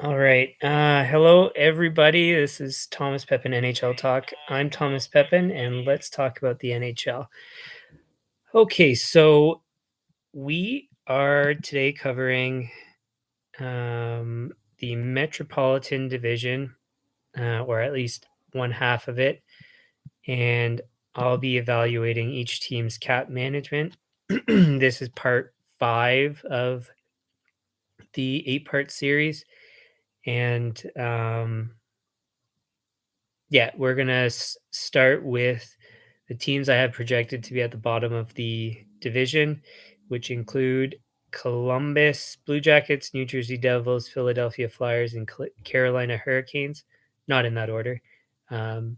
All right. Hello, everybody. This is Thomas Pepin NHL Talk. I'm Thomas Pepin, and let's talk about the NHL. Okay, so we are today covering the Metropolitan Division, or at least one half of it, and I'll be evaluating each team's cap management. This is part five of the eight-part series, and yeah, we're gonna start with the teams I have projected to be at the bottom of the division, which include Columbus Blue Jackets, New Jersey Devils, Philadelphia Flyers, and Carolina Hurricanes. Not in that order, um,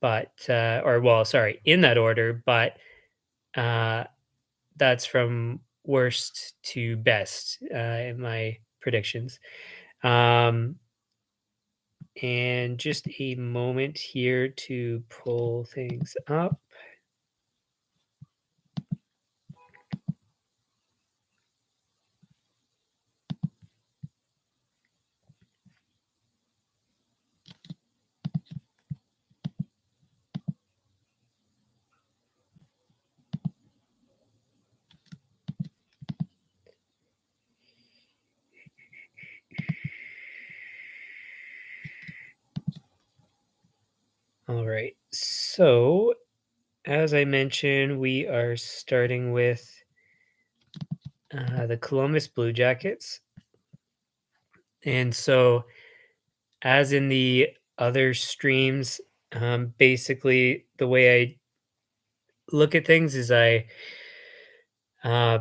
but or well, sorry, in that order, but uh, that's from worst to best in my predictions. Um, and just a moment here to pull things up. All right. So, as I mentioned, we are starting with the Columbus Blue Jackets. And so, as in the other streams, basically the way I look at things is I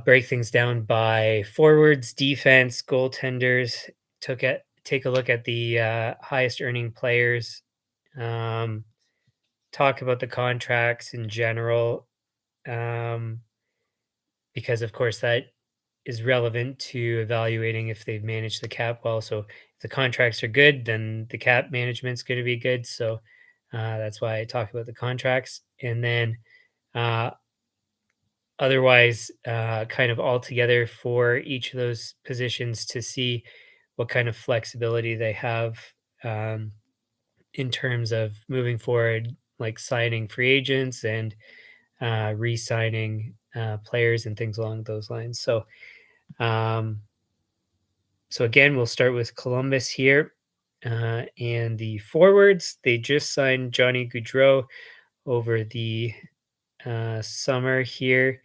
break things down by forwards, defense, goaltenders. Take a look at the highest earning players. Um, Talk about the contracts in general, um, because of course that is relevant to evaluating if they've managed the cap well. So if the contracts are good, then the cap management's going to be good. So that's why I talk about the contracts, and then uh, otherwise, kind of all together for each of those positions to see what kind of flexibility they have um, in terms of moving forward, like signing free agents and re-signing players and things along those lines. Um, so again, we'll start with Columbus here, and the forwards. They just signed Johnny Gaudreau over the summer here.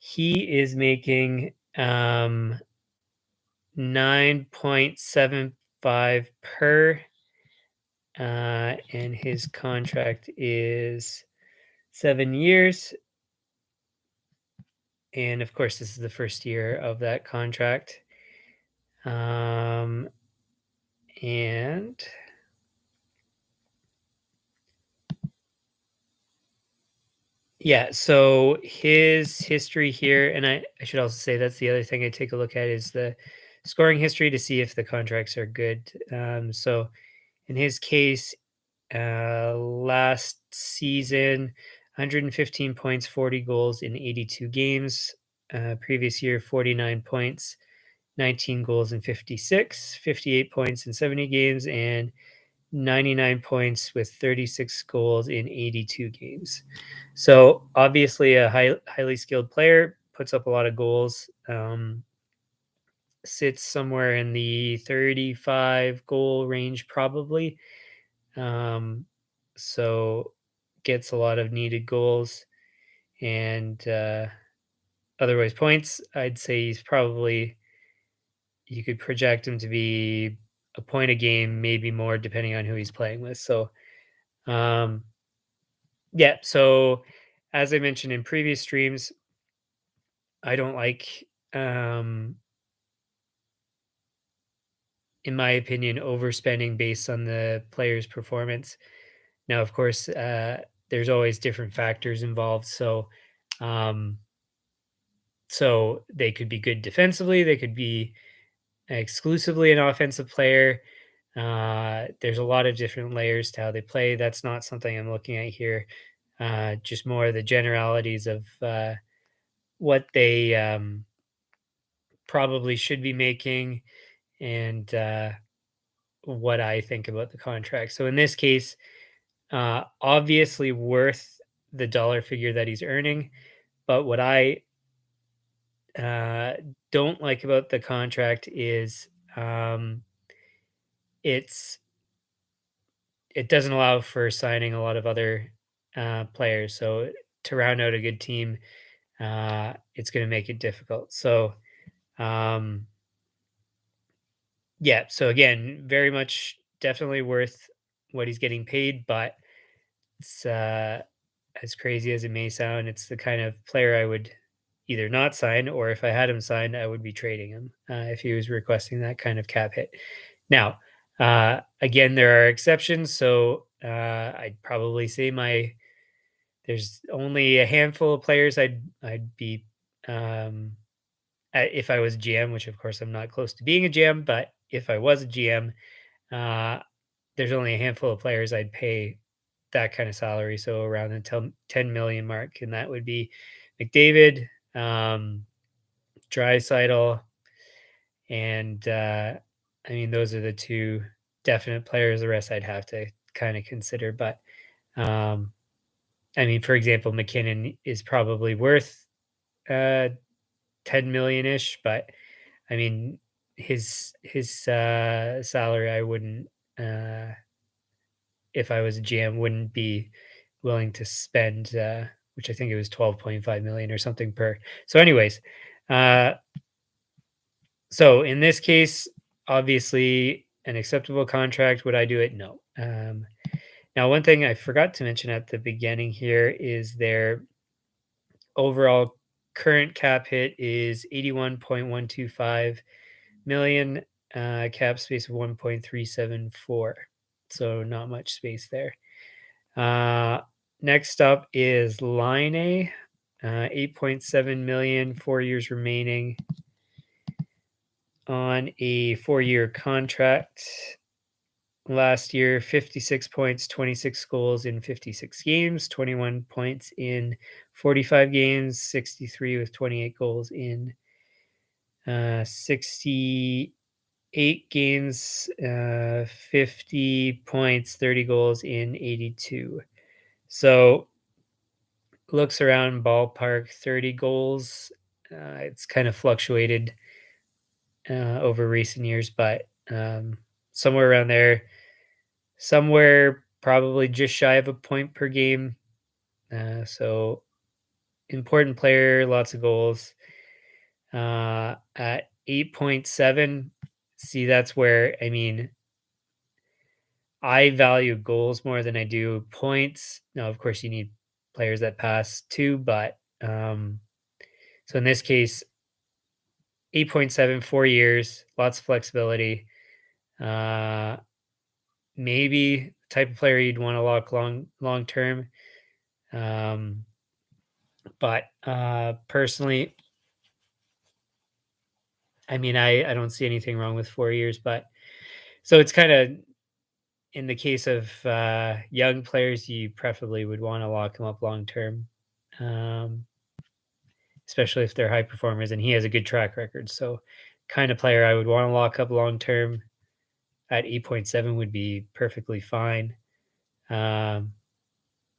He is making 9.75 per, and his contract is 7 years. And of course, this is the first year of that contract. Um, and yeah, so his history here, and I should also say that's the other thing I take a look at is the scoring history to see if the contracts are good. So in his case, last season, 115 points, 40 goals in 82 games. Previous year, 49 points, 19 goals in 56, 58 points in 70 games, and 99 points with 36 goals in 82 games. So obviously a highly skilled player, puts up a lot of goals, sits somewhere in the 35 goal range probably. Um, so gets a lot of needed goals and otherwise points. I'd say he's probably, you could project him to be a point a game, maybe more depending on who he's playing with. So um, yeah, so as I mentioned in previous streams, I don't like, um, in my opinion, overspending based on the player's performance. Now, of course, there's always different factors involved. Um, so they could be good defensively, they could be exclusively an offensive player. There's a lot of different layers to how they play. That's not something I'm looking at here. Just more the generalities of what they probably should be making and what I think about the contract. So in this case, obviously worth the dollar figure that he's earning, but what I uh, don't like about the contract is it's it doesn't allow for signing a lot of other players. So to round out a good team, it's going to make it difficult. So um, yeah. So again, very much definitely worth what he's getting paid, but it's as crazy as it may sound, it's the kind of player I would either not sign, or if I had him signed, I would be trading him if he was requesting that kind of cap hit. Now, again, there are exceptions. So I'd probably say there's only a handful of players I'd be um, if I was a GM, which of course I'm not close to being a GM, but if I was a GM, uh, there's only a handful of players I'd pay that kind of salary, so around the 10 million mark, and that would be McDavid, Draisaitl, and I mean those are the two definite players. The rest I'd have to kind of consider, but um, I mean, for example, McKinnon is probably worth 10 million ish, but I mean his salary I wouldn't. If I was a GM, wouldn't be willing to spend, which I think it was 12.5 million or something per. So, anyways, uh, so in this case, obviously an acceptable contract. Would I do it? No. Now, one thing I forgot to mention at the beginning here is their overall current cap hit is 81.125 million, cap space of 1.374. So not much space there. Uh, Next up is Line A, 8.7 million, 4 years remaining on a 4-year contract. Last year, 56 points, 26 goals in 56 games, 21 points in 45 games, 63 with 28 goals in 68 games, 50 points, 30 goals in 82. So looks around ballpark 30 goals. It's kind of fluctuated over recent years, but somewhere around there, somewhere probably just shy of a point per game. So important player, lots of goals. At 8.7, see, that's where, I mean, I value goals more than I do points. Now, of course, you need players that pass too, but so in this case, 8.7, 4 years, lots of flexibility. Uh, Maybe the type of player you'd want to lock long term. Um, but personally, I mean, I don't see anything wrong with 4 years. But so it's kind of in the case of young players, you preferably would want to lock them up long term, um, especially if they're high performers. And he has a good track record. So, kind of player I would want to lock up long term at 8.7 would be perfectly fine. Um,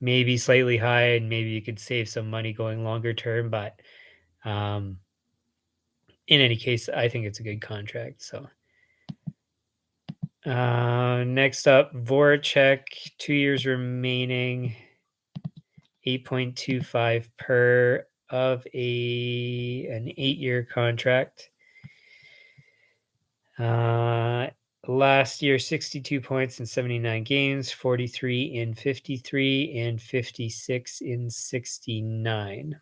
Maybe slightly high, and maybe you could save some money going longer term. But um, in any case, I think it's a good contract. So next up, Voracek, 2 years remaining, 8.25 per of an 8-year contract. Last year, 62 points in 79 games, 43 in 53, and 56 in 69.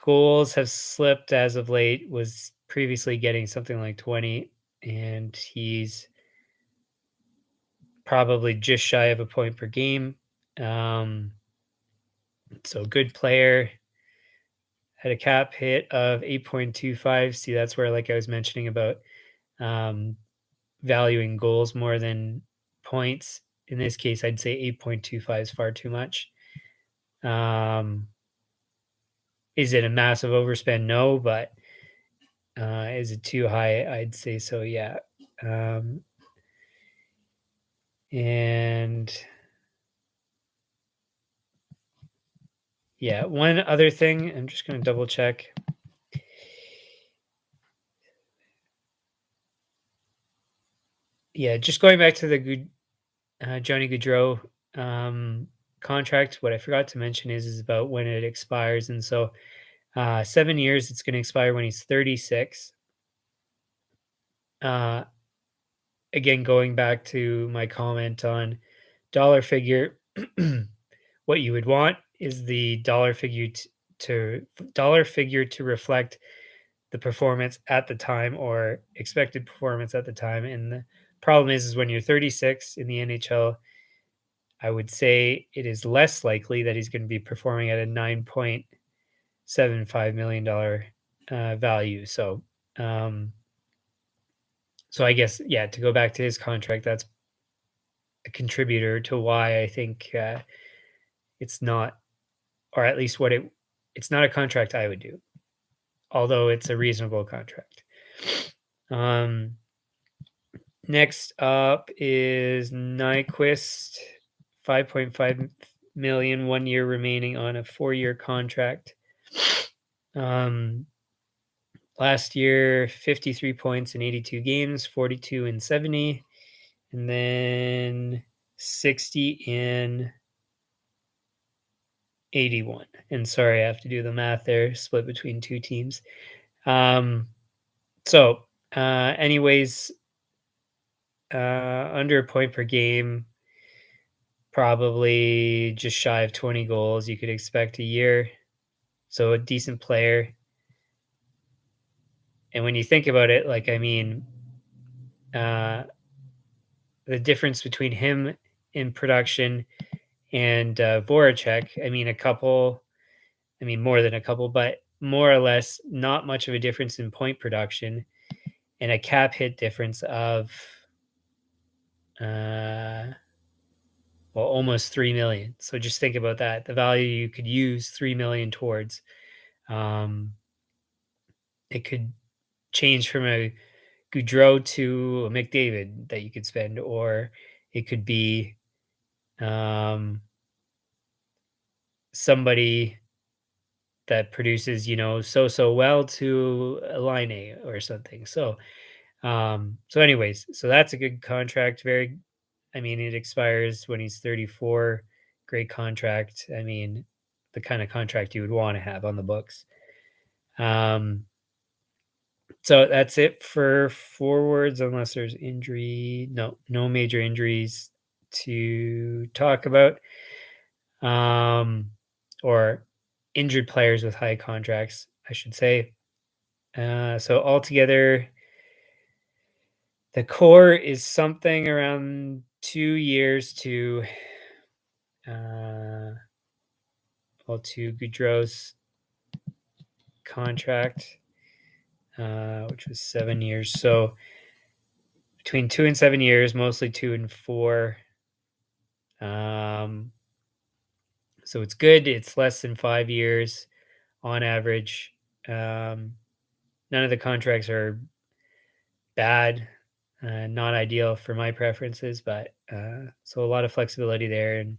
Goals have slipped as of late, was previously getting something like 20, and he's probably just shy of a point per game. Um, so good player. Had a cap hit of 8.25. See, that's where, like I was mentioning about um, valuing goals more than points. In this case, I'd say 8.25 is far too much. Is it a massive overspend? No, but Is it too high? I'd say so, yeah. Um, and yeah, one other thing, I'm just going to double check. Yeah, just going back to the Johnny Gaudreau contract. What I forgot to mention is about when it expires, and so 7 years. It's going to expire when he's 36. Uh, Again, going back to my comment on dollar figure, what you would want is the dollar figure to reflect the performance at the time or expected performance at the time. And the problem is when you're 36 in the NHL, I would say it is less likely that he's going to be performing at a $9.75 million value. Um, so I guess, yeah, to go back to his contract, that's a contributor to why I think it's not, or at least it's not a contract I would do, although it's a reasonable contract. Um, Next up is Nyquist, 5.5 million, 1 year remaining on a 4-year contract. Um, Last year, 53 points in 82 games, 42 in 70, and then 60 in 81. And sorry, I have to do the math there, split between two teams. Um, anyways, under a point per game, probably just shy of 20 goals you could expect a year. So a decent player. And when you think about it, like, I mean, uh, the difference between him in production and Voracek, I mean, more than a couple, but more or less not much of a difference in point production and a cap hit difference of, uh, well, almost 3 million. So just think about that. The value you could use 3 million towards. Um, it could change from a Goudreau to a McDavid that you could spend, or it could be um, somebody that produces, so well to a line A or something. So anyways, so that's a good contract. I mean, it expires when he's 34. Great contract. I mean, the kind of contract you would want to have on the books. Um, So that's it for forwards, unless there's injury. No major injuries to talk about. Or injured players with high contracts, I should say. So altogether, the core is something around 2 years uh, to Goudreau's contract, which was 7 years. So between 2 and 7 years, mostly 2 and 4. Um, so it's good. It's less than 5 years on average. None of the contracts are bad, not ideal for my preferences, but so a lot of flexibility there, and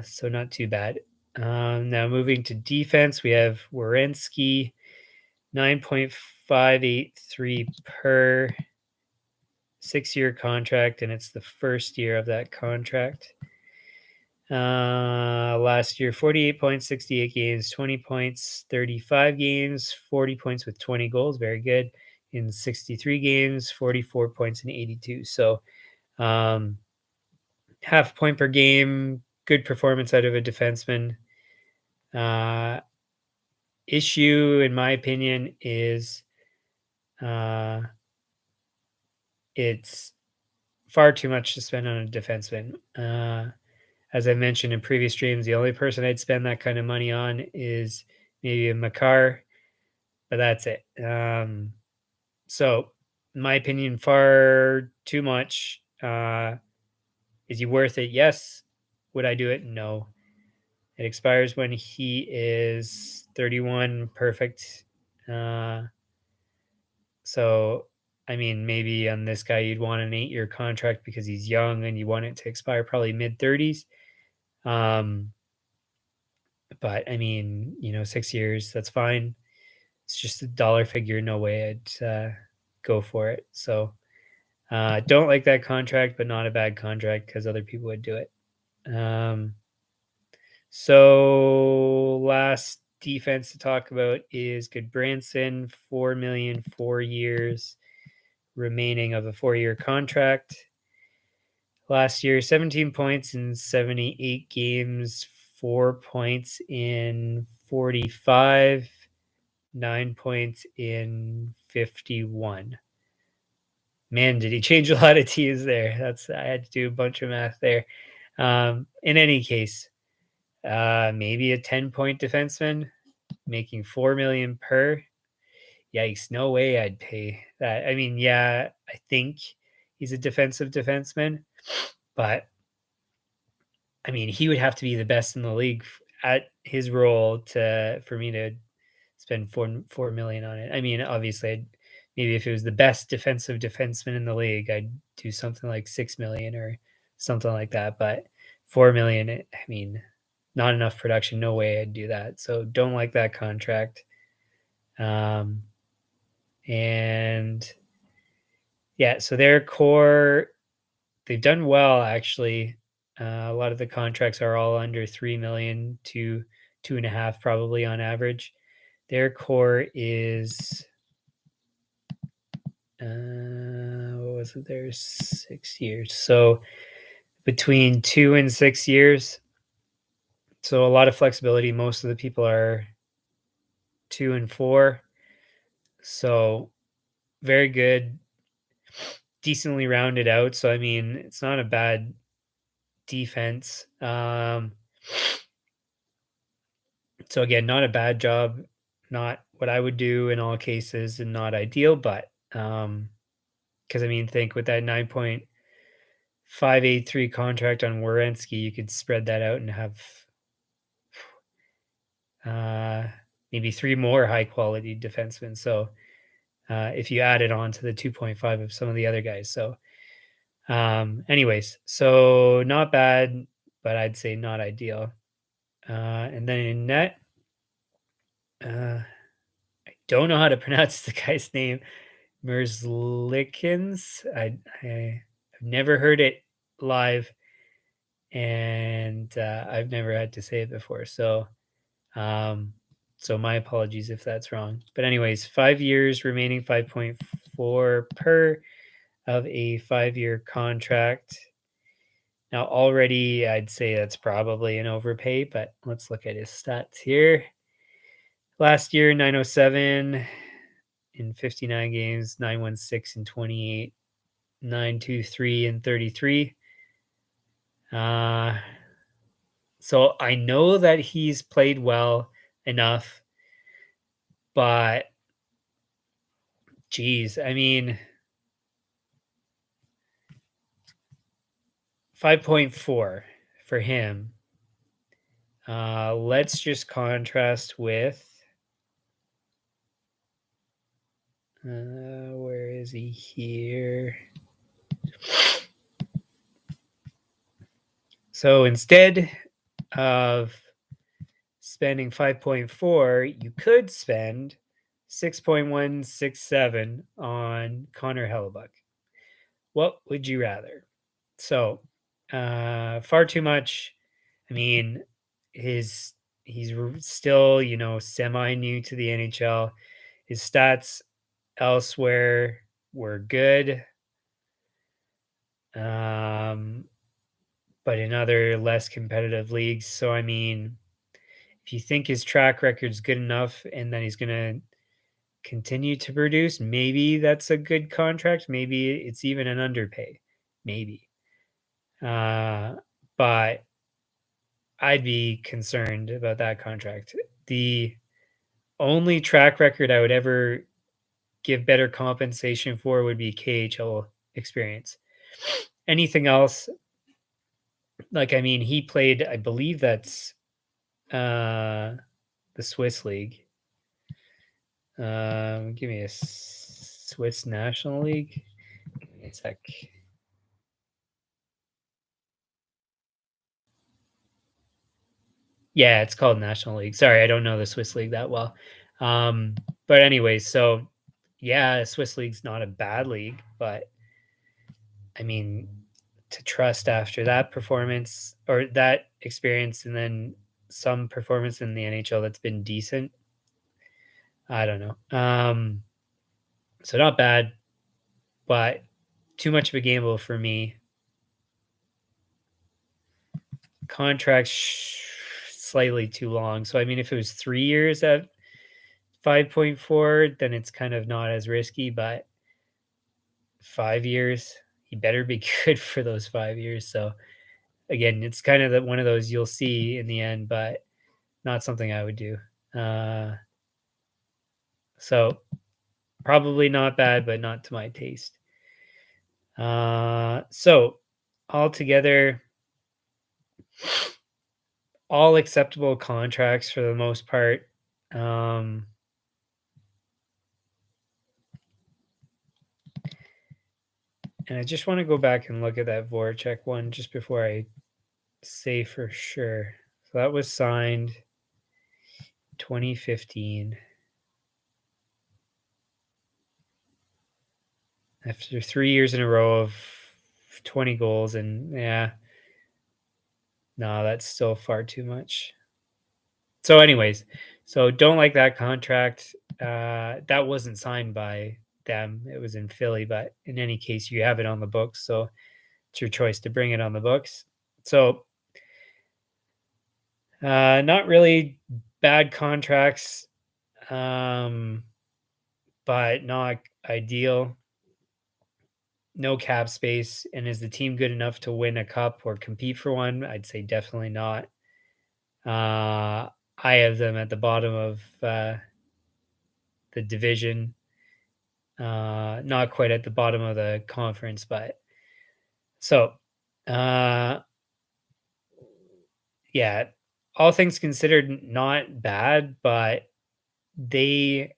so not too bad. Now moving to defense, we have Werenski, 9.583 per 6-year contract, and it's the first year of that contract. Last year, 48 points, 68 games, 20 points, 35 games, 40 points with 20 goals. Very good. In 63 games, 44 points in 82. So, half point per game, good performance out of a defenseman. Uh, Issue, in my opinion, is uh, it's far too much to spend on a defenseman. As I mentioned in previous streams, the only person I'd spend that kind of money on is maybe a Makar, but that's it. So, in my opinion, far too much. Is he worth it? Yes. Would I do it? No. It expires when he is 31. Perfect. So, I mean, maybe on this guy, you'd want an 8-year contract because he's young and you want it to expire probably mid-30s. But I mean, 6 years, that's fine. It's just a dollar figure, no way I'd, go for it. So, don't like that contract, but not a bad contract because other people would do it. So last defense to talk about is Goodbranson, 4 million, 4 years remaining of a 4-year contract. Last year, 17 points in 78 games, 4 points in 45, 9 points in 51. Man, did he change a lot of teams there? I had to do a bunch of math there. In any case, maybe a 10-point defenseman making 4 million per. Yikes, no way I'd pay that. I mean, yeah, I think he's a defensive defenseman, but I mean, he would have to be the best in the league at his role for me to spend 4 million on it. I mean, obviously, maybe if it was the best defensive defenseman in the league, I'd do something like 6 million or something like that. But 4 million, I mean, not enough production. No way I'd do that. So don't like that contract. And yeah, so their core, they've done well actually. A lot of the contracts are all under 3 million to 2.5 probably on average. Their core is what was it? There's 6 years. So between 2 and 6 years. So a lot of flexibility. Most of the people are 2 and 4. So very good, decently rounded out. So I mean, it's not a bad defense. So again, not a bad job, not what I would do in all cases, and not ideal, but because I mean, think with that 9.583 contract on Werenski, you could spread that out and have maybe 3 more high quality defensemen. So if you add it on to the 2.5 of some of the other guys, so anyways, so not bad, but I'd say not ideal. And then in net, I don't know how to pronounce the guy's name. Merzlikins. I've never heard it live, and I've never had to say it before. So my apologies if that's wrong. But anyways, 5 years remaining, 5.4 per of a 5-year contract. Now, already I'd say that's probably an overpay, but let's look at his stats here. Last year, 907 in 59 games, 916 in 28, 923 in 33. So I know that he's played well enough, but geez, I mean, 5.4 for him. Let's just contrast with where is he here? So instead of spending 5.4, you could spend 6.167 on Connor Hellebuck. What would you rather? So, far too much. I mean, he's still, semi new to the NHL. His stats elsewhere were good. But in other less competitive leagues. So, I mean, if you think his track record's good enough and that he's going to continue to produce, maybe that's a good contract. Maybe it's even an underpay. Maybe. But I'd be concerned about that contract. The only track record I would ever give better compensation for would be KHL experience. Anything else, like, I mean, he played, I believe that's the Swiss league. Give me a Swiss National League. Give me a sec. Yeah, it's called National League. Sorry, I don't know the Swiss League that well. Um, but anyway, so yeah, Swiss League's not a bad league, but I mean, to trust after that performance or that experience and then some performance in the NHL that's been decent, I don't know. So not bad, but too much of a gamble for me. Contracts slightly too long. So I mean, if it was 3 years at 5.4, then it's kind of not as risky. But 5 years, he better be good for those 5 years. So again, it's kind of one of those you'll see in the end, but not something I would do. Uh, so probably not bad, but not to my taste. So altogether, all acceptable contracts for the most part. Um, and I just want to go back and look at that Voracek one just before I say for sure. So that was signed 2015 after 3 years in a row of 20 goals. And yeah, no, that's still far too much. So, anyways, so don't like that contract. That wasn't signed by them. It was in Philly, but in any case, you have it on the books. So it's your choice to bring it on the books. So, not really bad contracts, um, but not ideal. No cap space. And is the team good enough to win a cup or compete for one? I'd say definitely not. I have them at the bottom of the division, not quite at the bottom of the conference, but so uh, yeah, all things considered, not bad, but they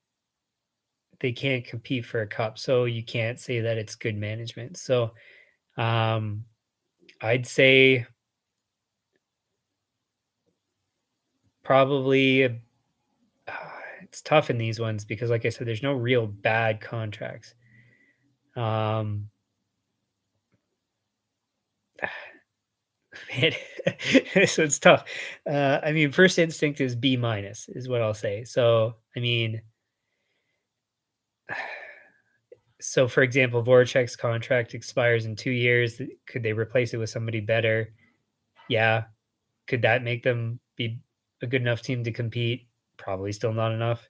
they can't compete for a cup, so you can't say that it's good management. So um, I'd say probably it's tough in these ones because, like I said, there's no real bad contracts. Um, man, this one's tough. I mean, first instinct is B minus, is what I'll say. So, I mean, so for example, Voracek's contract expires in 2 years. Could they replace it with somebody better? Yeah. Could that make them be a good enough team to compete? Probably still not enough.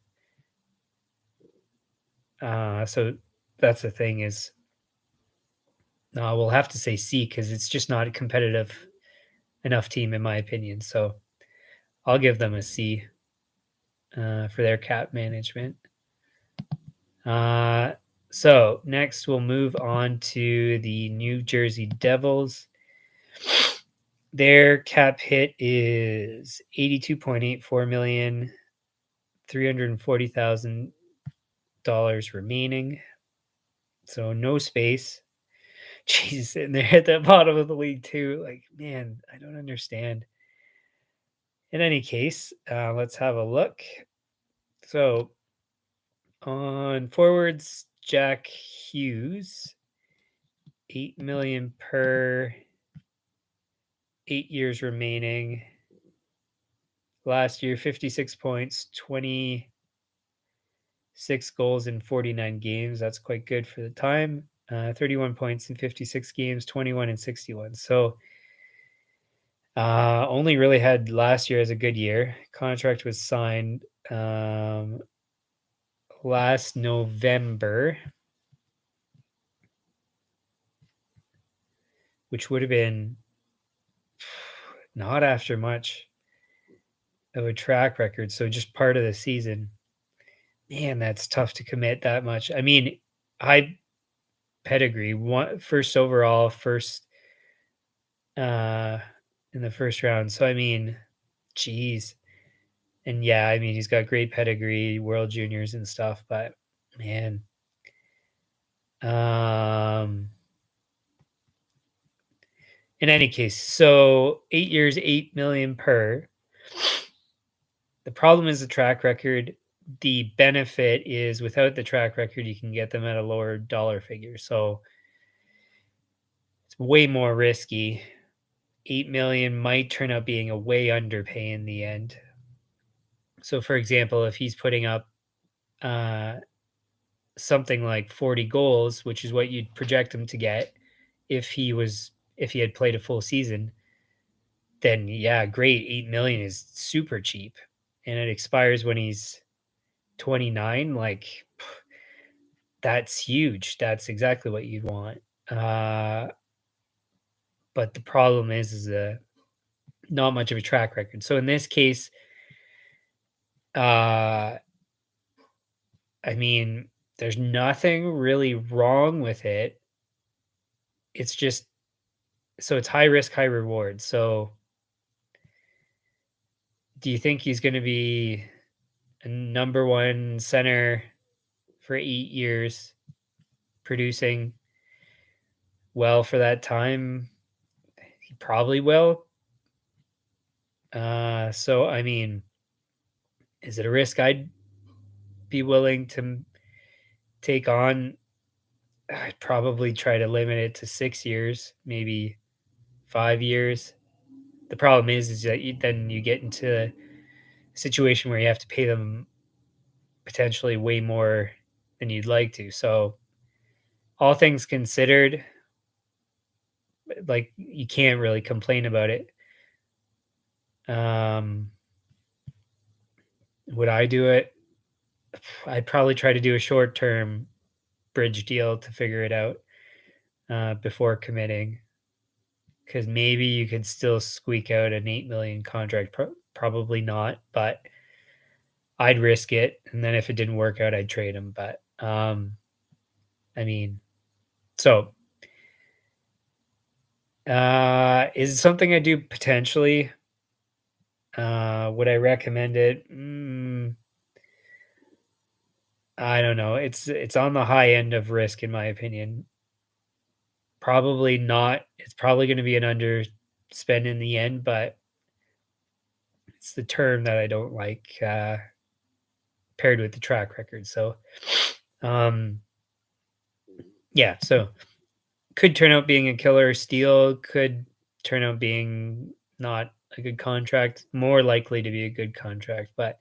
So that's the thing is, no, we'll have to say C because it's just not a competitive enough team, in my opinion. So I'll give them a C for their cap management. Uh, so next we'll move on to the New Jersey Devils. Their cap hit is 82.84 million, $340,000 remaining. So no space. Jeez, and they're at the bottom of the league too. Like, man, I don't understand. In any case, let's have a look. So on forwards, Jack Hughes, 8 million per 8 years remaining. Last year, 56 points, 26 goals in 49 games. That's quite good for the time. 31 points in 56 games, 21 and 61. So only really had last year as a good year. Contract was signed last November, which would have been not after much of a track record. So just part of the season. Man, that's tough to commit that much. I mean, high pedigree, one first overall, first uh in the first round. So I mean, geez. And yeah, I mean he's got great pedigree, world juniors and stuff, but man, In any case, so 8 years, 8 million per. The problem is the track record. The benefit is without the track record, you can get them at a lower dollar figure. So it's way more risky. 8 million might turn out being a way underpay in the end. So for example, if he's putting up uh, something like 40 goals, which is what you'd project him to get if he had played a full season, then yeah, great. 8 million is super cheap. And it expires when he's 29. Like that's huge. That's exactly what you'd want. Uh, but the problem is not much of a track record. So in this case, uh, I mean, there's nothing really wrong with it. It's just so it's high risk, high reward. So do you think he's going to be a number one center for 8 years, producing well for that time? He probably will. So I mean, is it a risk I'd be willing to take on? I'd probably try to limit it to 6 years, maybe 5 years. The problem is that then you get into a situation where you have to pay them potentially way more than you'd like to. So, all things considered, like you can't really complain about it. Um, would I do it? I'd probably try to do a short term bridge deal to figure it out before committing, because maybe you could still squeak out an 8 million contract. Probably not, but I'd risk it, and then if it didn't work out, I'd trade him. But I mean, so is it something I do potentially? Would I recommend it? I don't know. It's on the high end of risk in my opinion. Probably not. It's probably going to be an underspend in the end, but it's the term that I don't like paired with the track record. So, um, yeah. So could turn out being a killer steal. Could turn out being not a good contract. More likely to be a good contract, but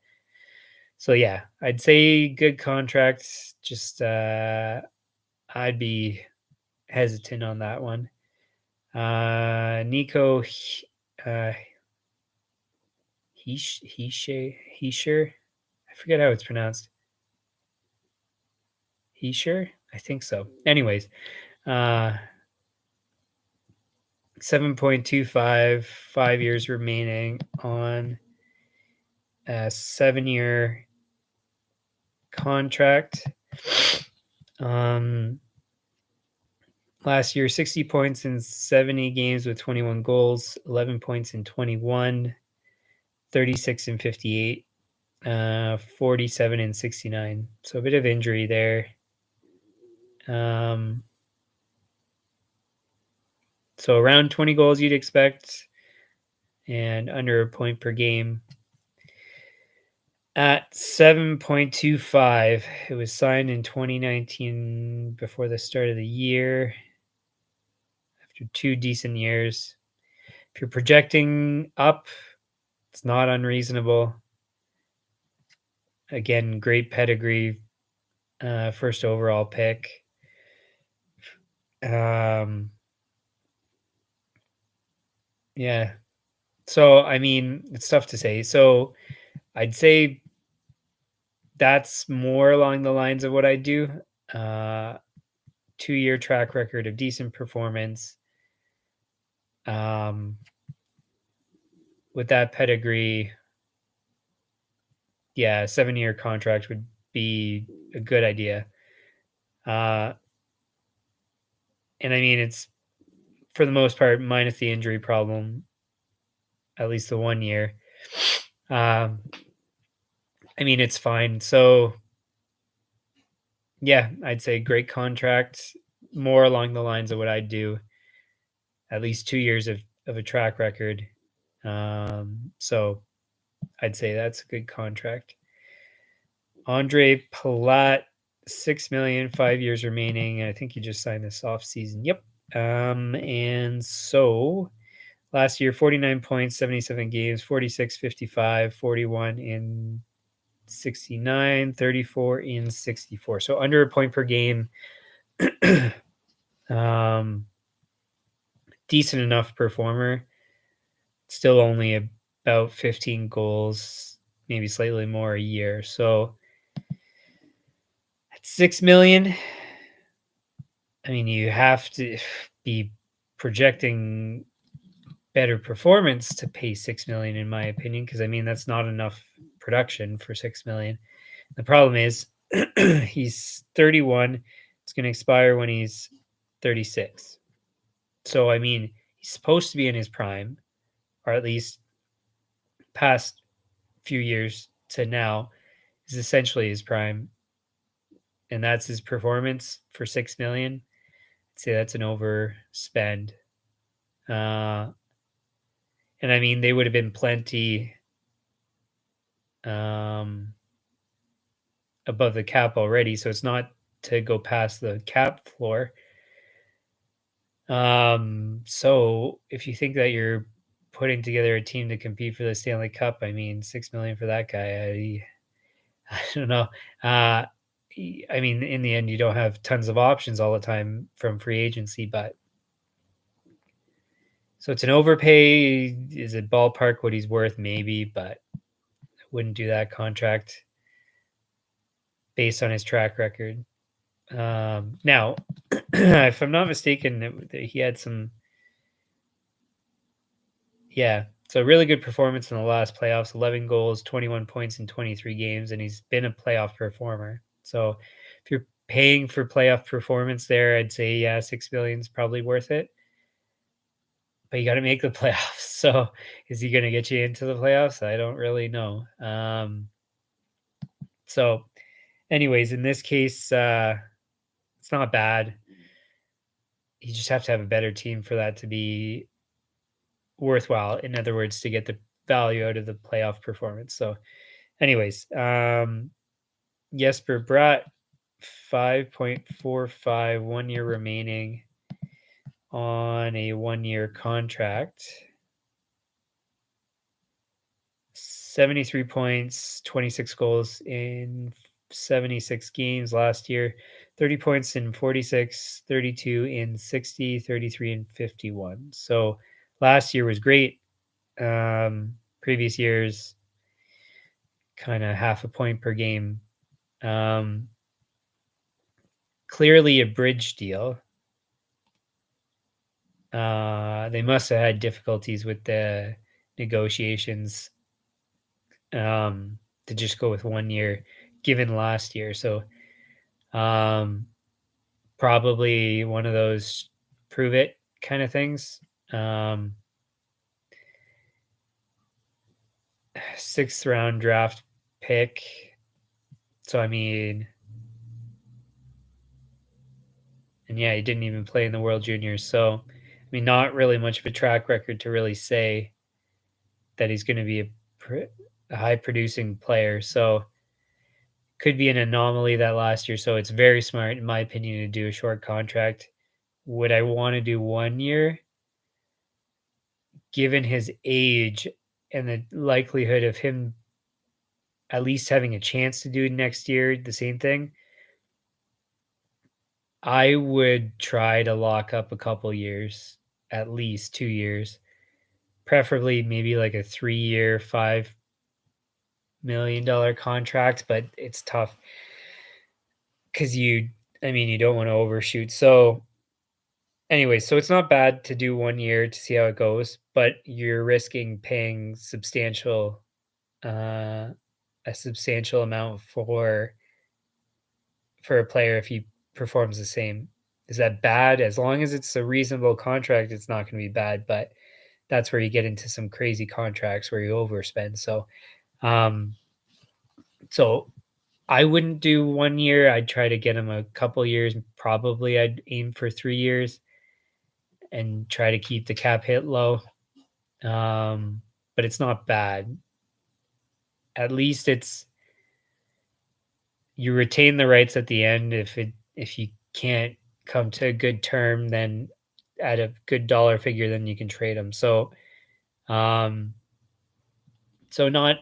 so yeah, I'd say good contracts. Just I'd be hesitant on that one. Nico uh Heischer. I forget how it's pronounced. Heischer? I think so. Anyways, uh 7.25, 5 years remaining on a 7-year contract. Um Last year, 60 points in 70 games with 21 goals, 11 points in 21, 36 and 58, 47 and 69. So a bit of injury there. Um, so around 20 goals you'd expect and under a point per game. At 7.25, it was signed in 2019 before the start of the year after 2 decent years. If you're projecting up, it's not unreasonable. Again, great pedigree, first overall pick. Um, yeah. So, I mean, it's tough to say. So, I'd say that's more along the lines of what I do. 2-year track record of decent performance. With that pedigree, yeah, 7-year contract would be a good idea. And I mean, it's for the most part, minus the injury problem, at least the 1 year. I mean, it's fine. So Yeah, I'd say great contract, more along the lines of what I'd do, at least 2 years of a track record. So I'd say that's a good contract. Andre Palat, 6 million, 5 years remaining. I think he just signed this off season. Yep. And so last year, 49 points, 77 games, 46, 55, 41 in 69, 34 in 64. So under a point per game. um, Decent enough performer. Still only about 15 goals, maybe slightly more a year. So at 6 million, I mean, you have to be projecting better performance to pay 6 million, in my opinion, because I mean, that's not enough production for 6 million. The problem is he's 31. It's going to expire when he's 36. So, I mean, he's supposed to be in his prime, or at least past few years to now is essentially his prime, and that's his performance for 6 million. I'd say that's an overspend. Uh, and I mean, they would have been plenty um, above the cap already, so it's not to go past the cap floor. So if you think that you're putting together a team to compete for the Stanley Cup, I mean, 6 million for that guy, I don't know. Uh, I mean, in the end, you don't have tons of options all the time from free agency, but so it's an overpay. Is it ballpark what he's worth? Maybe, but I wouldn't do that contract based on his track record. Now, if I'm not mistaken, he had some, yeah, so really good performance in the last playoffs, 11 goals, 21 points in 23 games, and he's been a playoff performer. So if you're paying for playoff performance there, I'd say, yeah, 6 million is probably worth it. But you got to make the playoffs. So is he going to get you into the playoffs? I don't really know. So, anyways, in this case, it's not bad. You just have to have a better team for that to be worthwhile. In other words, to get the value out of the playoff performance. So, anyways, Jesper Bratt, 5.45, 1 year remaining on a 1 year contract. 73 points, 26 goals in 76 games last year, 30 points in 46, 32 in 60, 33 in 51. So last year was great. Previous years, kind of half a point per game. Clearly a bridge deal. They must have had difficulties with the negotiations to just go with 1 year given last year. So probably one of those prove it kind of things. Sixth round draft pick. So I mean, and yeah, he didn't even play in the World Juniors. So I mean, not really much of a track record to really say that he's going to be a high producing player. So could be an anomaly that last year. So it's very smart, in my opinion, to do a short contract. Would I want to do 1 year? Given his age and the likelihood of him at least having a chance to do it next year, the same thing, I would try to lock up a couple years, at least 2 years, preferably maybe like a 3-year, $5 million contract, but it's tough because you don't want to overshoot. So anyway, so it's not bad to do 1 year to see how it goes, but you're risking paying uh, a substantial amount for a player if he performs the same. Is that bad? As long as it's a reasonable contract, it's not going to be bad. But that's where you get into some crazy contracts where you overspend. So, um, so I wouldn't do 1 year, I'd try to get him a couple years, probably I'd aim for 3 years and try to keep the cap hit low, um, but it's not bad. At least it's you retain the rights at the end. If you can't come to a good term, then at a good dollar figure, then you can trade them. Um, so not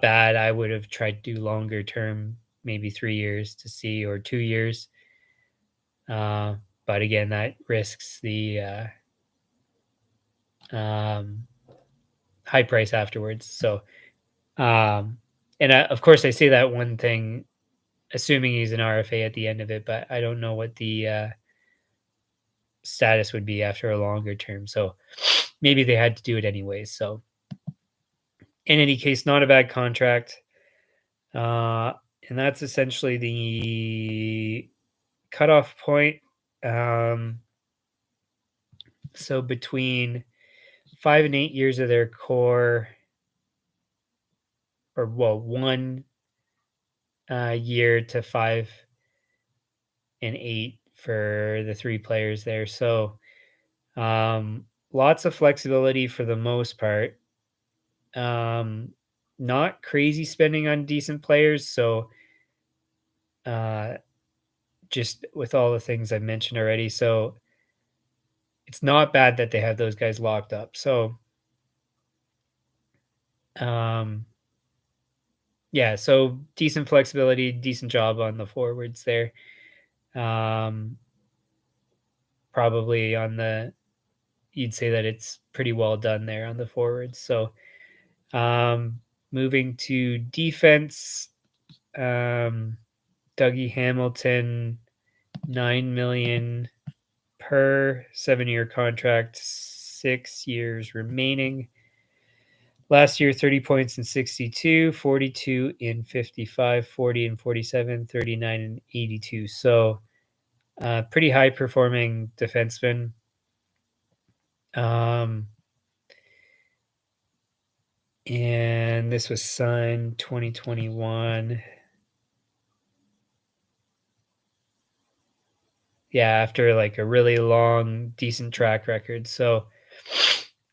bad. I would have tried to do longer term, maybe 3 years to see or 2 years. But again, that risks the um, high price afterwards. Um, and of course, I say that one thing, assuming he's an RFA at the end of it, but I don't know what the status would be after a longer term. So maybe they had to do it anyways. So in any case, not a bad contract. Uh, and that's essentially the cutoff point. Um, so between 5 and 8 years of their core, or well, 1 year to 5 and 8 for the three players there. So lots of flexibility for the most part. Um, Not crazy spending on decent players. So uh, just with all the things I mentioned already. So it's not bad that they have those guys locked up. So um, yeah, so decent flexibility, decent job on the forwards there. Um, Probably on the you'd say that it's pretty well done there on the forwards. So um, moving to defense, um, Dougie Hamilton, 9 million per 7 year contract, 6 years remaining. Last year, 30 points in 62, 42 in 55, 40 in 47, 39 in 82. So, pretty high performing defenseman. Um, and this was signed 2021. Yeah, after like a really long, decent track record.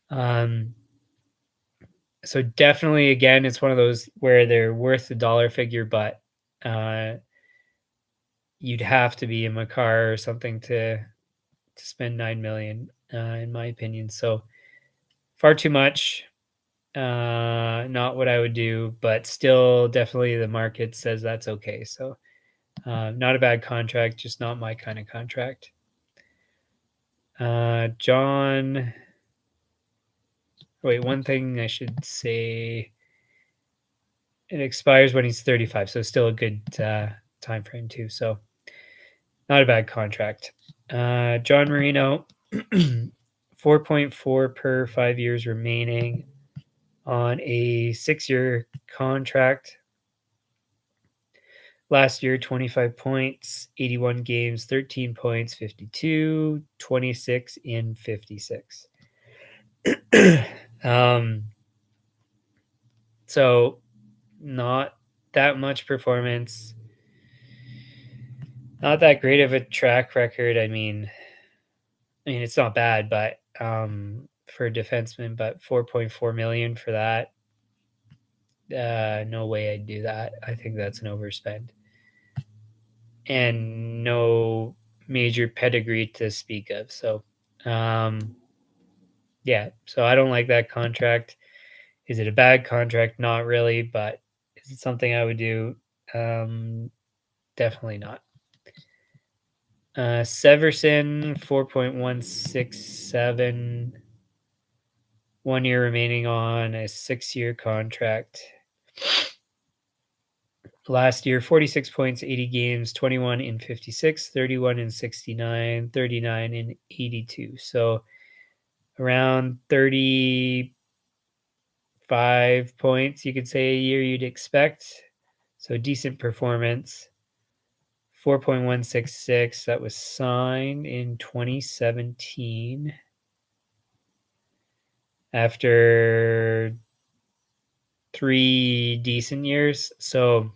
Um, so definitely, again, it's one of those where they're worth the dollar figure, but uh, you'd have to be in my car or something to spend 9 million, in my opinion. So far too much. Not what I would do, but still, definitely the market says that's okay. So not a bad contract, just not my kind of contract. John. Wait, one thing I should say. It expires when he's 35, so still a good time frame too. So not a bad contract. John Marino, 4.4 per 5 years remaining on a 6 year contract. Last year, 25 points, 81 games, 13 points, 52, 26 in 56. um, so not that much performance. Not that great of a track record. I mean, it's not bad, but for a defenseman, but 4.4 million for that. No way I'd do that. I think that's an overspend. And no major pedigree to speak of. So yeah, so I don't like that contract. Is it a bad contract? Not really, but is it something I would do? Definitely not. Severson, 4.167, 1 year remaining on a 6 year contract. Last year, 46 points, 80 games, 21 in 56, 31 in 69, 39 in 82. So around 35 points, you could say, a year you'd expect. So decent performance. 4.166, that was signed in 2017 after 3 decent years. So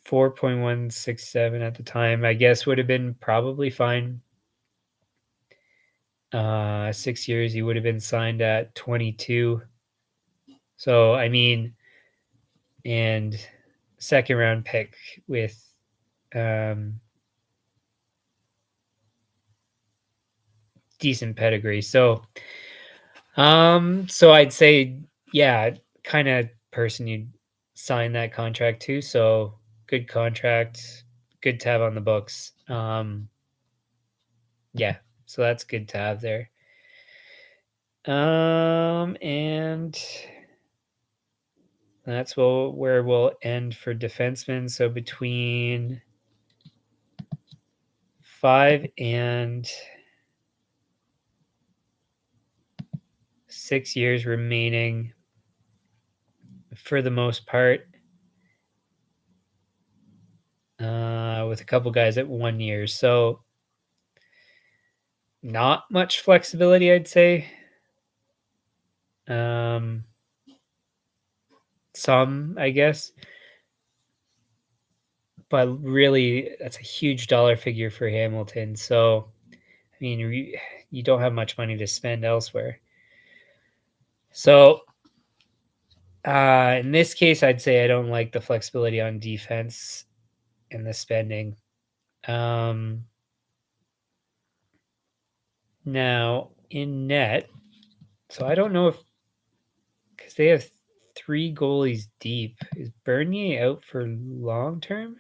4.167 at the time, I guess would have been probably fine. 6 years, he would have been signed at 22. So, I mean, and second round pick with um, decent pedigree. So I'd say, yeah, kind of person you'd sign that contract to. So good contract, good to have on the books. Yeah, so that's good to have there. And that's where we'll end for defensemen. So between 5 and 6 years remaining for the most part, with a couple guys at 1 year. So not much flexibility, I'd say. Um, some, I guess, but really, that's a huge dollar figure for Hamilton. So, I mean, you don't have much money to spend elsewhere. So, in this case, I'd say I don't like the flexibility on defense and the spending. Um, Now in net, so I don't know if because they have three goalies deep. Is Bernier out for long term?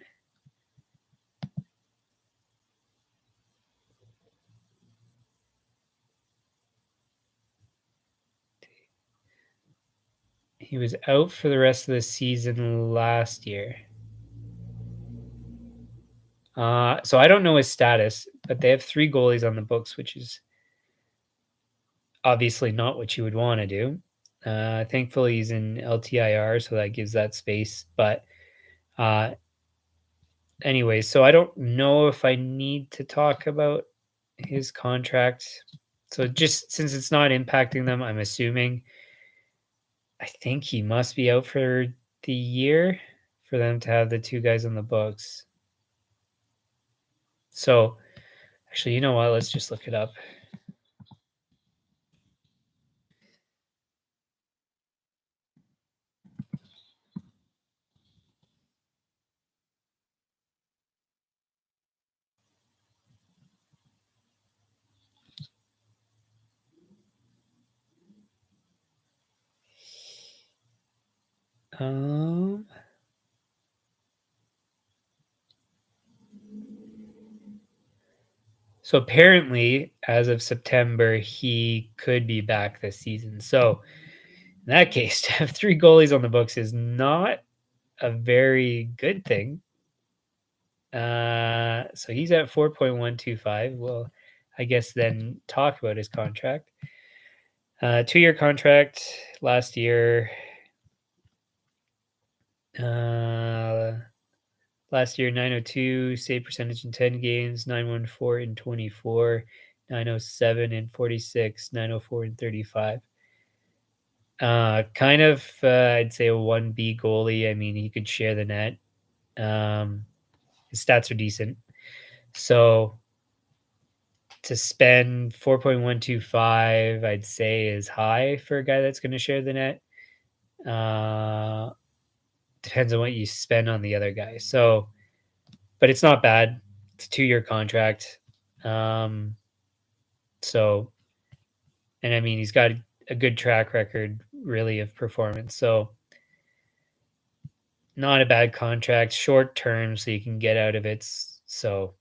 He was out for the rest of the season last year. So I don't know his status, but they have three goalies on the books, which is obviously not what you would want to do. Thankfully, he's in LTIR, so that gives that space. But uh, anyway, so I don't know if I need to talk about his contract. So just since it's not impacting them, I'm assuming I think he must be out for the year for them to have the two guys on the books. So actually, you know what? Let's just look it up. Um, so apparently, as of September, he could be back this season. So in that case, to have three goalies on the books is not a very good thing. So he's at 4.125. Well, I guess then talk about his contract. 2-year contract last year. Uh, Last year, 902 save percentage in 10 games, 914 in 24, 907 in 46, 904 in 35. Kind of, I'd say a 1B goalie. I mean, he could share the net. His stats are decent. So to spend 4.125, I'd say is high for a guy that's going to share the net. Depends on what you spend on the other guy. So, but it's not bad. It's a 2-year contract. Um, so, and I mean, he's got a good track record, really, of performance. So, not a bad contract, short term, so you can get out of it. So,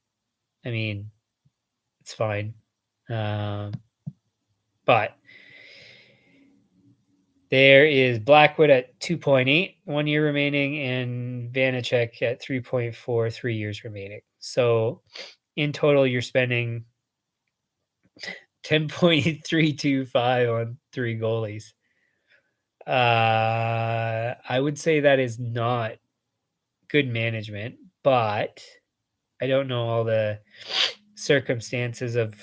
I mean, it's fine. Um, but there is Blackwood at 2.8, 1 year remaining, and Vanacek at 3.4, 3 years remaining. So, in total, you're spending 10.325 on three goalies. I would say that is not good management, but I don't know all the circumstances of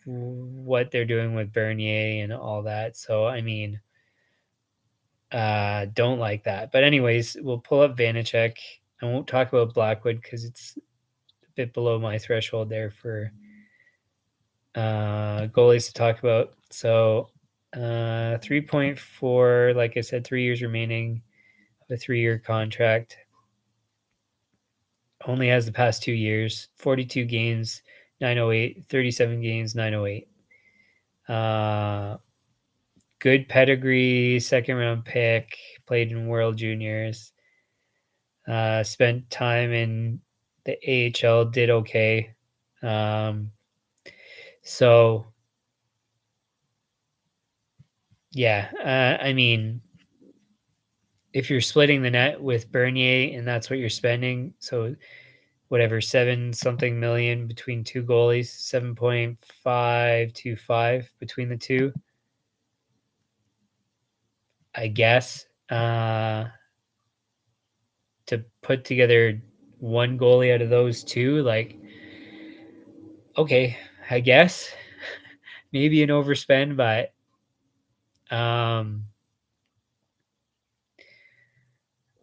what they're doing with Bernier and all that. So, I mean, don't like that. But anyways, we'll pull up Vanacek. I won't talk about Blackwood because it's a bit below my threshold there for goalies to talk about. So 3.4, like I said, 3 years remaining of a 3-year contract. Only has the past 2 years, 42 games, 908, 37 games, 908. Good pedigree, second round pick, played in World Juniors, spent time in the AHL, did okay. So, yeah, I mean, if you're splitting the net with Bernier and that's what you're spending, so whatever, 7 something million between two goalies, 7.525 between the two, I guess. To put together one goalie out of those two, like, okay, I guess maybe an overspend, but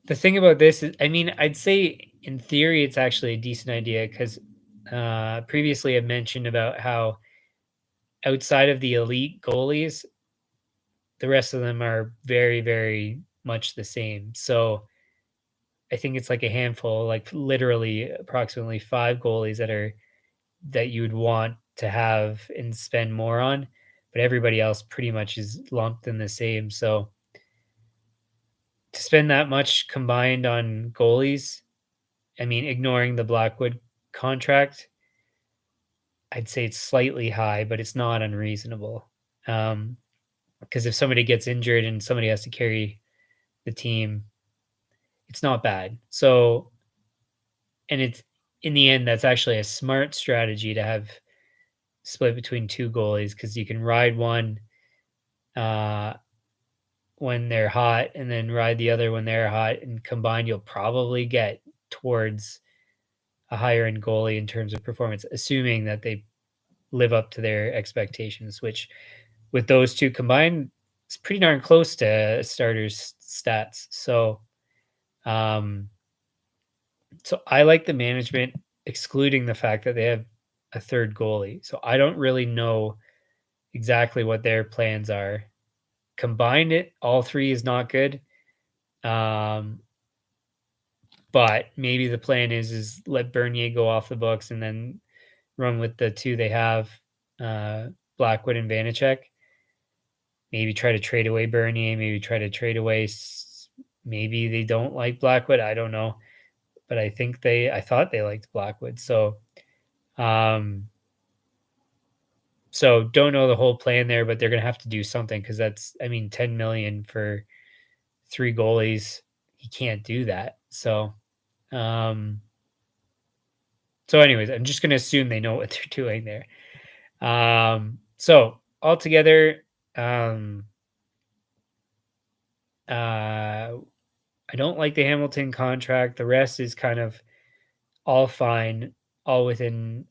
the thing about this is, I mean, I'd say in theory it's actually a decent idea because previously I mentioned about how outside of the elite goalies, the rest of them are very, very much the same. So I think it's like a handful, like literally approximately 5 goalies that you would want to have and spend more on, but everybody else pretty much is lumped in the same. So to spend that much combined on goalies, I mean, ignoring the Blackwood contract, I'd say it's slightly high, but it's not unreasonable. Because if somebody gets injured and somebody has to carry the team, it's not bad. So, and it's in the end, that's actually a smart strategy to have split between two goalies because you can ride one uh, when they're hot and then ride the other when they're hot. And combined, you'll probably get towards a higher end goalie in terms of performance, assuming that they live up to their expectations, which with those two combined, it's pretty darn close to starters stats. Um, so I like the management, excluding the fact that they have a third goalie. So I don't really know exactly what their plans are. Combined it, all three is not good. Um, but maybe the plan is let Bernier go off the books and then run with the two they have, uh, Blackwood and Vanacek. Maybe try to trade away Bernier. Maybe try to trade away. Maybe they don't like Blackwood. I don't know, but I thought they liked Blackwood. Um, so don't know the whole plan there, but they're gonna have to do something because that's, I mean, 10 million for 3 goalies. You can't do that. Um, so anyways, I'm just gonna assume they know what they're doing there. So altogether, uh, I don't like the Hamilton contract. The rest is kind of all fine, all within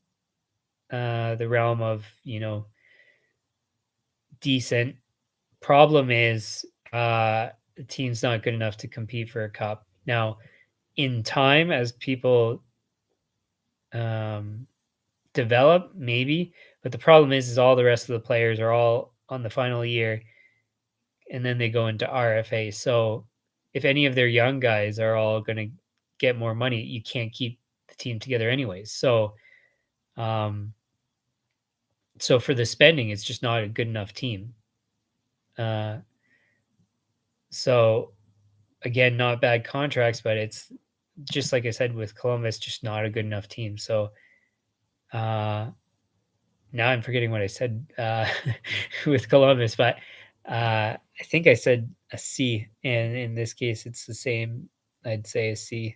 the realm of, decent. Problem is, the team's not good enough to compete for a cup. Now, in time, as people um, develop, maybe, but the problem is all the rest of the players are all on the final year, and then they go into RFA. So, if any of their young guys are all going to get more money, you can't keep the team together anyways. Um, so for the spending, it's just not a good enough team. Uh, so again, not bad contracts, but it's just like I said with Columbus, just not a good enough team. So uh, now I'm forgetting what I said with Columbus, but I think I said a C, and in this case, it's the same. I'd say a C.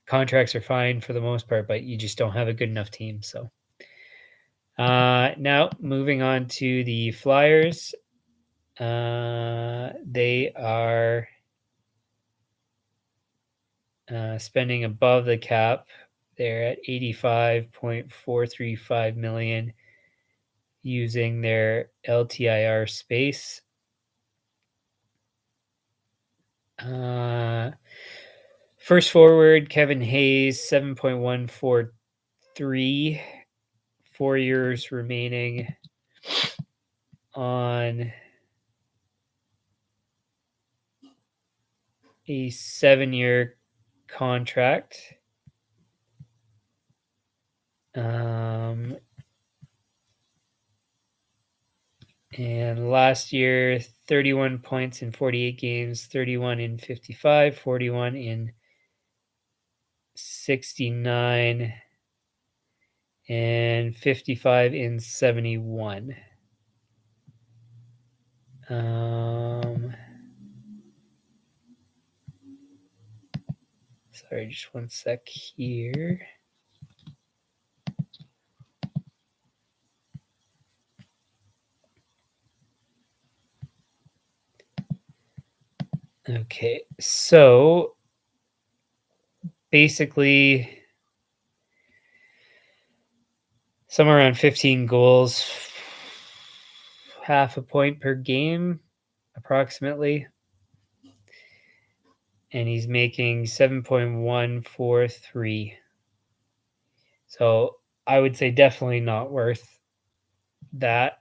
Contracts are fine for the most part, but you just don't have a good enough team. So now moving on to the Flyers. They are spending above the cap. They're at 85.435 million using their LTIR space. Uh, First forward, Kevin Hayes, 7.143, 4 years remaining on a 7-year contract. And last year, 31 points in 48 games, 31 in 55, 41 in 69, and 55 in 71. Sorry, just one sec here. Okay, so basically somewhere around 15 goals, half a point per game, approximately. And he's making 7.143. So I would say definitely not worth that.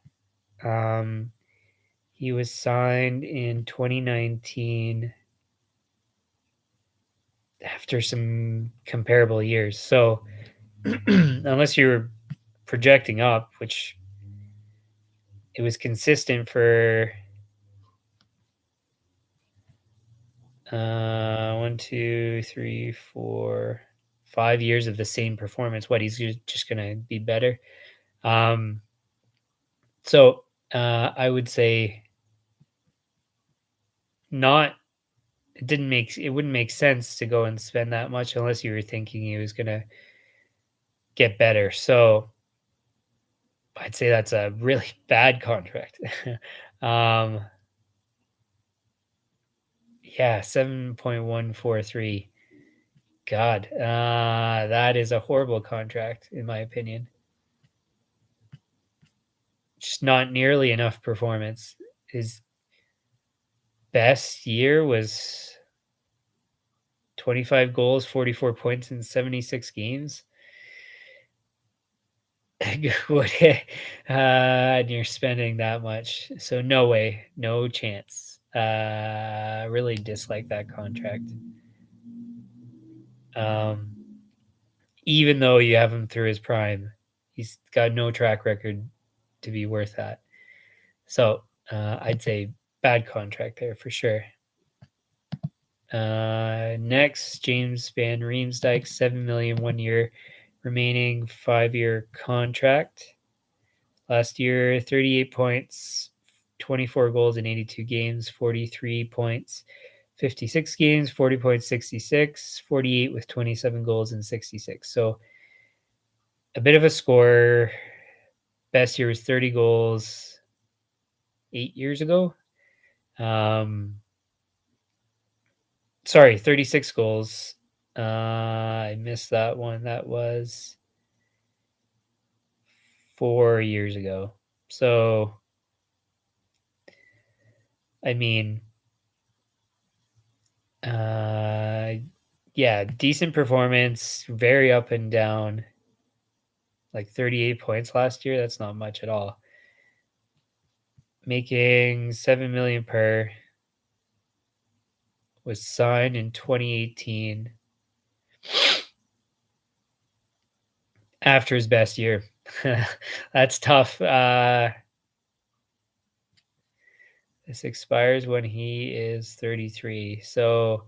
He was signed in 2019 after some comparable years. So unless you're projecting up, which it was consistent for 1, 2, 3, 4, 5 years of the same performance. What, he's just gonna be better? So I would say not. It wouldn't make sense to go and spend that much unless you were thinking he was gonna get better. So I'd say that's a really bad contract. um, yeah, 7.143. God, that is a horrible contract in my opinion. Just not nearly enough performance. His best year was 25 goals, 44 points in 76 games. And you're spending that much. So no way, no chance. Really dislike that contract. Even though you have him through his prime, he's got no track record to be worth that. So I'd say bad contract there for sure. Next, James Van Riemsdyk, $7 million 1 year remaining 5-year contract. Last year, 38 points, 24 goals in 82 games, 43 points, 56 games, 40 points, 66, 48 with 27 goals and 66. So a bit of a scorer. Best year was 30 goals 8 years ago. Sorry, 36 goals. I missed that one. That was 4 years ago. So, I mean, yeah, decent performance, very up and down. Like 38 points last year, that's not much at all. Making 7 million per, was signed in 2018 after his best year. That's tough. This expires when he is 33. So,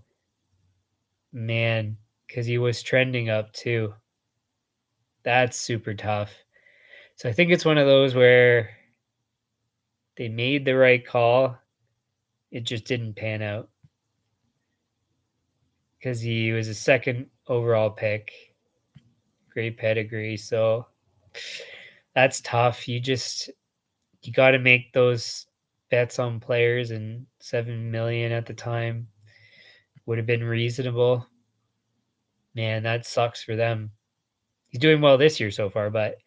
man, because he was trending up too. That's super tough. So I think it's one of those where they made the right call. It just didn't pan out because he was a second overall pick. Great pedigree. So that's tough. You got to make those bets on players, and 7 million at the time would have been reasonable. Man, that sucks for them. He's doing well this year so far, but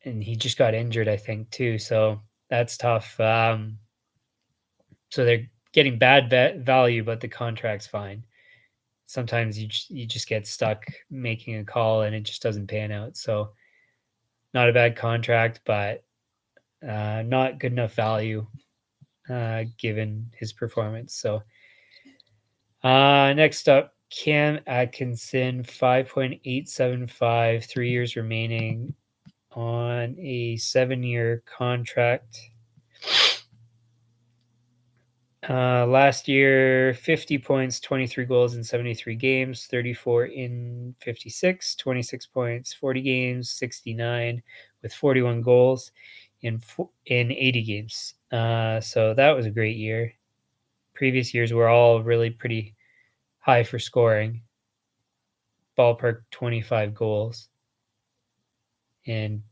and he just got injured, I think, too. So that's tough. So they're getting bad value, but the contract's fine. Sometimes you just get stuck making a call and it just doesn't pan out. So not a bad contract, but not good enough value given his performance. So next up, Cam Atkinson, 5.875, 3 years remaining on a 7-year contract. Last year, 50 points, 23 goals in 73 games, 34 in 56, 26 points, 40 games, 69 with 41 goals in 80 games. So that was a great year. Previous years were all really pretty high for scoring. Ballpark 25 goals and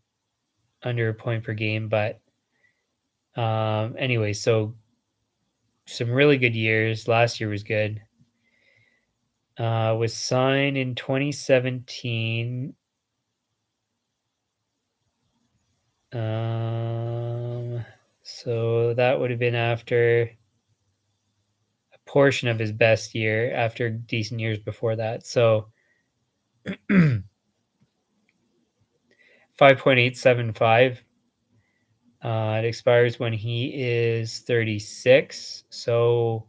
under a point per game. But anyway, so some really good years. Last year was good. Was signed in 2017. So that would have been after a portion of his best year, after decent years before that. So 5.875. It expires when he is 36. So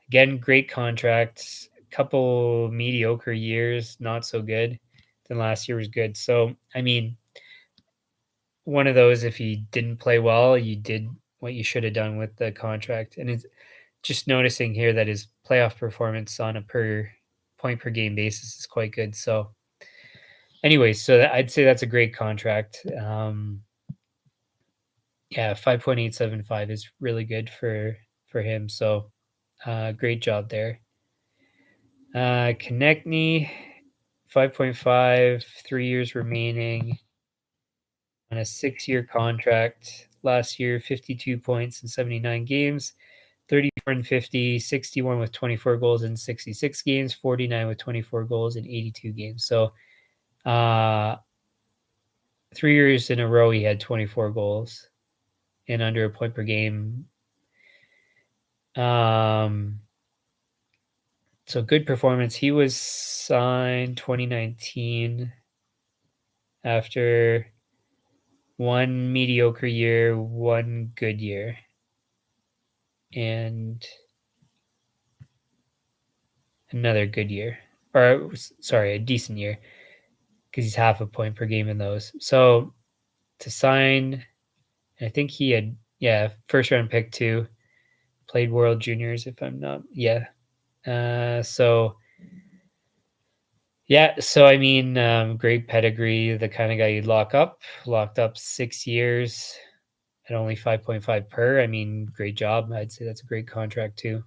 again, great contracts. A couple mediocre years, not so good. Then last year was good. So I mean, one of those, if he didn't play well, you did what you should have done with the contract. And it's just noticing here that his playoff performance on a per point per game basis is quite good. So anyway, so I'd say that's a great contract. Yeah, 5.875 is really good for him. So great job there. Konechny, 5.5, 3 years remaining on a 6-year contract. Last year, 52 points in 79 games, 34 and 50, 61 with 24 goals in 66 games, 49 with 24 goals in 82 games. So 3 years in a row, he had 24 goals and under a point per game. So good performance. He was signed 2019 after one mediocre year, one good year, and another good year. Or sorry, a decent year, because he's half a point per game in those. So to sign, I think he had, first round pick too. Played World Juniors, if I'm not, so I mean, great pedigree, the kind of guy you'd locked up 6 years at only 5.5 per. I mean, great job. I'd say that's a great contract too.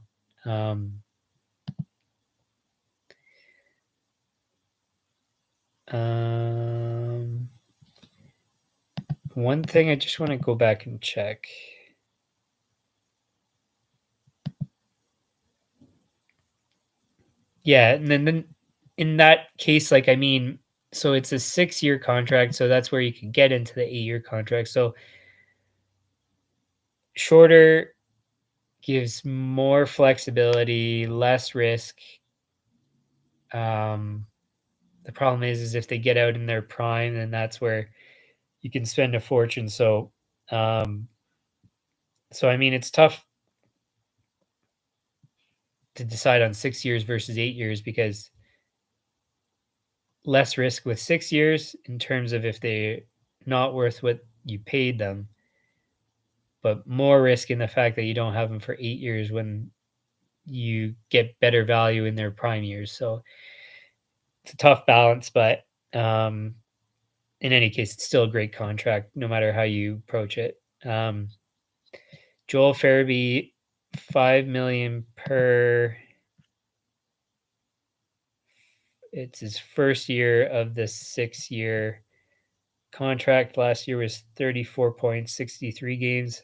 One thing I just want to go back and check. Yeah, and then in that case, like, I mean, so it's a 6-year contract, so that's where you can get into the 8-year contract. So shorter gives more flexibility, less risk. The problem is if they get out in their prime, then that's where you can spend a fortune. So, I mean, it's tough to decide on 6 years versus 8 years, because less risk with 6 years in terms of if they're not worth what you paid them, but more risk in the fact that you don't have them for 8 years when you get better value in their prime years. So it's a tough balance, but in any case, it's still a great contract no matter how you approach it. Joel Farabee, $5 million per. It's his first year of the 6-year contract. Last year was 34 points, 63 games,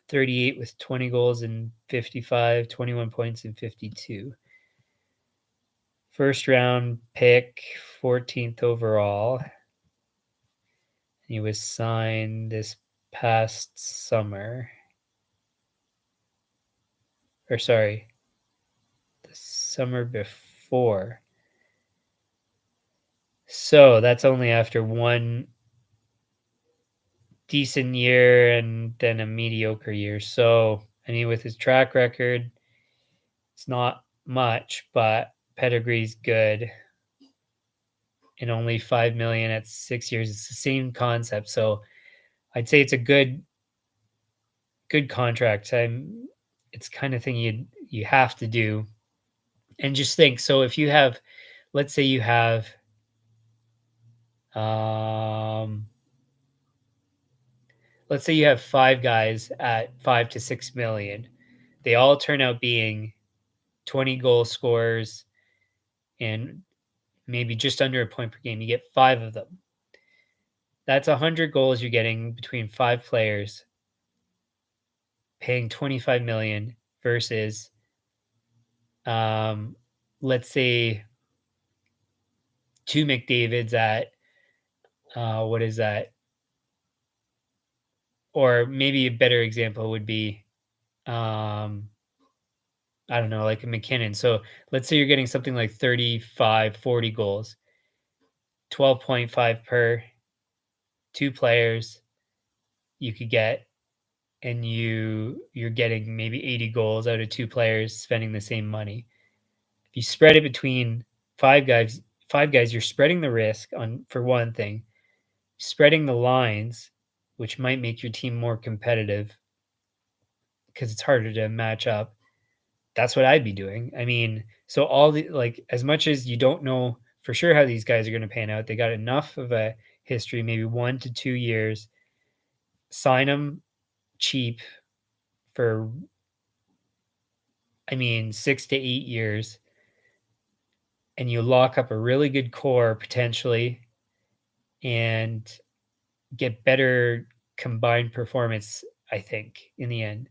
38 with 20 goals in 55, 21 points in 52. First round pick, 14th overall. He was signed this past summer. or sorry, the summer before. So that's only after one decent year and then a mediocre year. So, I mean, with his track record, it's not much, but pedigree's good. And only 5 million at 6 years. It's the same concept. So I'd say it's a good contract. It's kind of thing you have to do. And just think, so if you have, let's say you have um let's say you have 5 guys at 5 to 6 million. They all turn out being 20 goal scorers and maybe just under a point per game. You get 5 of them. That's 100 goals you're getting between 5 players, paying 25 million versus, um, let's say, two McDavids at what is that? Or maybe a better example would be, um, I don't know, like a McKinnon. So let's say you're getting something like 35, 40 goals, 12.5 per, 2 players you could get, and you're getting maybe 80 goals out of 2 players spending the same money. If you spread it between 5 guys, 5 guys, you're spreading the risk on, for one thing, spreading the lines, which might make your team more competitive because it's harder to match up. That's what I'd be doing. I mean, so all the, like, as much as you don't know for sure how these guys are going to pan out, they got enough of a history, maybe 1 to 2 years. Sign them cheap for, I mean, 6 to 8 years, and you lock up a really good core potentially, and get better combined performance. I think in the end,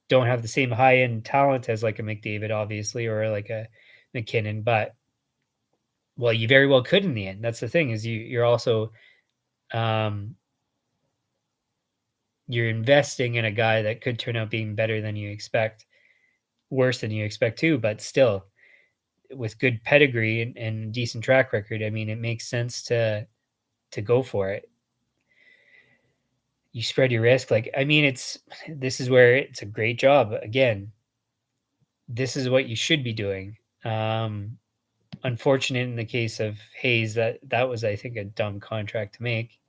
don't have the same high end talent as like a McDavid, obviously, or like a McKinnon, but well, you very well could in the end. That's the thing, is you're also, um, you're investing in a guy that could turn out being better than you expect, worse than you expect too, but still with good pedigree and decent track record. I mean, it makes sense to go for it. You spread your risk. Like, I mean, this is where it's a great job. Again, this is what you should be doing. Unfortunate in the case of Hayes, that was, I think, a dumb contract to make,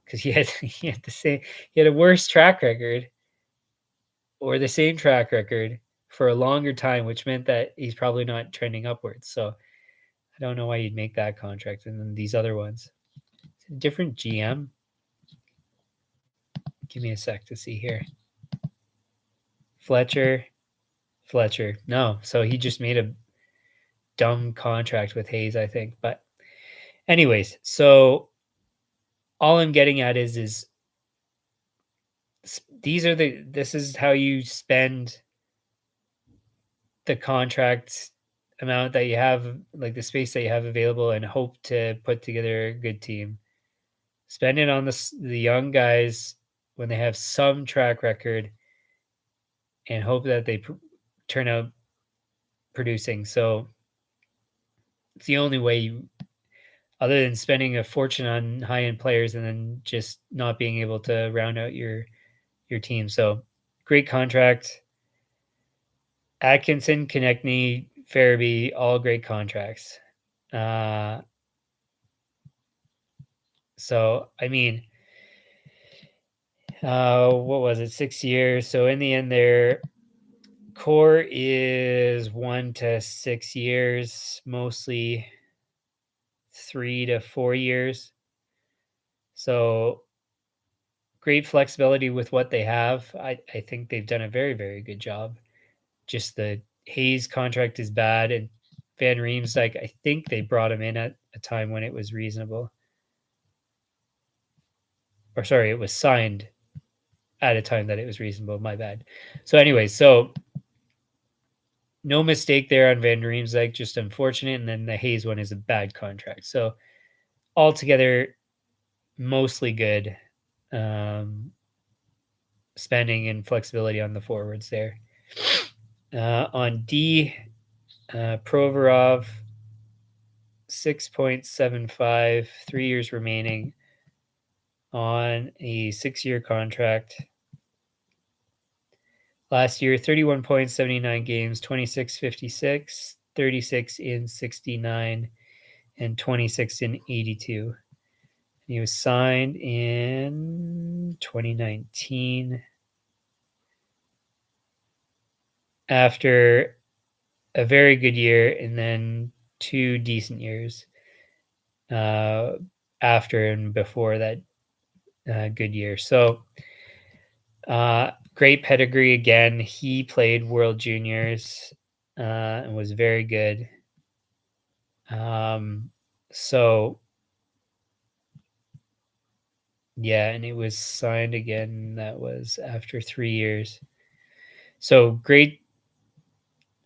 because he had to say he had a worse track record or the same track record for a longer time, which meant that he's probably not trending upwards. So I don't know why you'd make that contract and then these other ones. Different GM. Give me a sec to see here. Fletcher. No, so he just made a dumb contract with Hayes, I think. But anyways, so all I'm getting at is this is how you spend the contract amount that you have, like the space that you have available, and hope to put together a good team. Spend it on the young guys when they have some track record, and hope that they turn out producing. So it's the only way other than spending a fortune on high end players and then just not being able to round out your team. So great contract. Atkinson, Konechny, Farabee, all great contracts. Uh, so I mean, what was it? 6 years. So in the end, their core is 1 to 6 years, mostly 3 to 4 years. So great flexibility with what they have. I think they've done a very, very good job. Just the Hayes contract is bad, and Van Riemsdyk, I think they brought him in at a time when it was reasonable. Or sorry, it was signed at a time that it was reasonable. My bad. So anyways, so no mistake there on Van Riemsdyk, just unfortunate. And then the Hayes one is a bad contract. So altogether, mostly good. Spending and flexibility on the forwards there. On D, Provorov, 6.75, 3 years remaining on a 6-year contract. Last year, 31 points, 79 games, 26-56, 36 in 69, and 26 in 82. He was signed in 2019 after a very good year and then 2 decent years after and before that good year. So great pedigree again. He played World Juniors and was very good. So yeah, and it was signed again. That was after 3 years. So great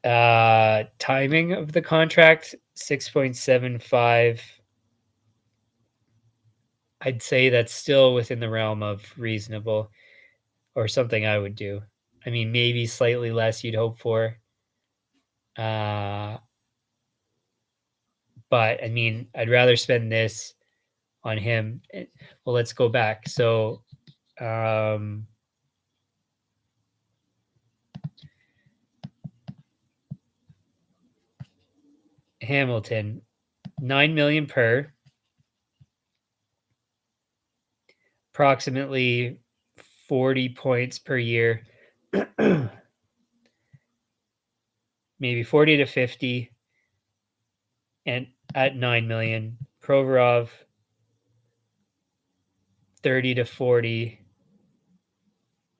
timing of the contract, 6.75. I'd say that's still within the realm of reasonable or something I would do. I mean, maybe slightly less you'd hope for. Uh, but I mean, I'd rather spend this on him. Well, let's go back. So, Hamilton, 9 million per, approximately 40 points per year, maybe 40 to 50, and at 9 million. Provorov, 30 to 40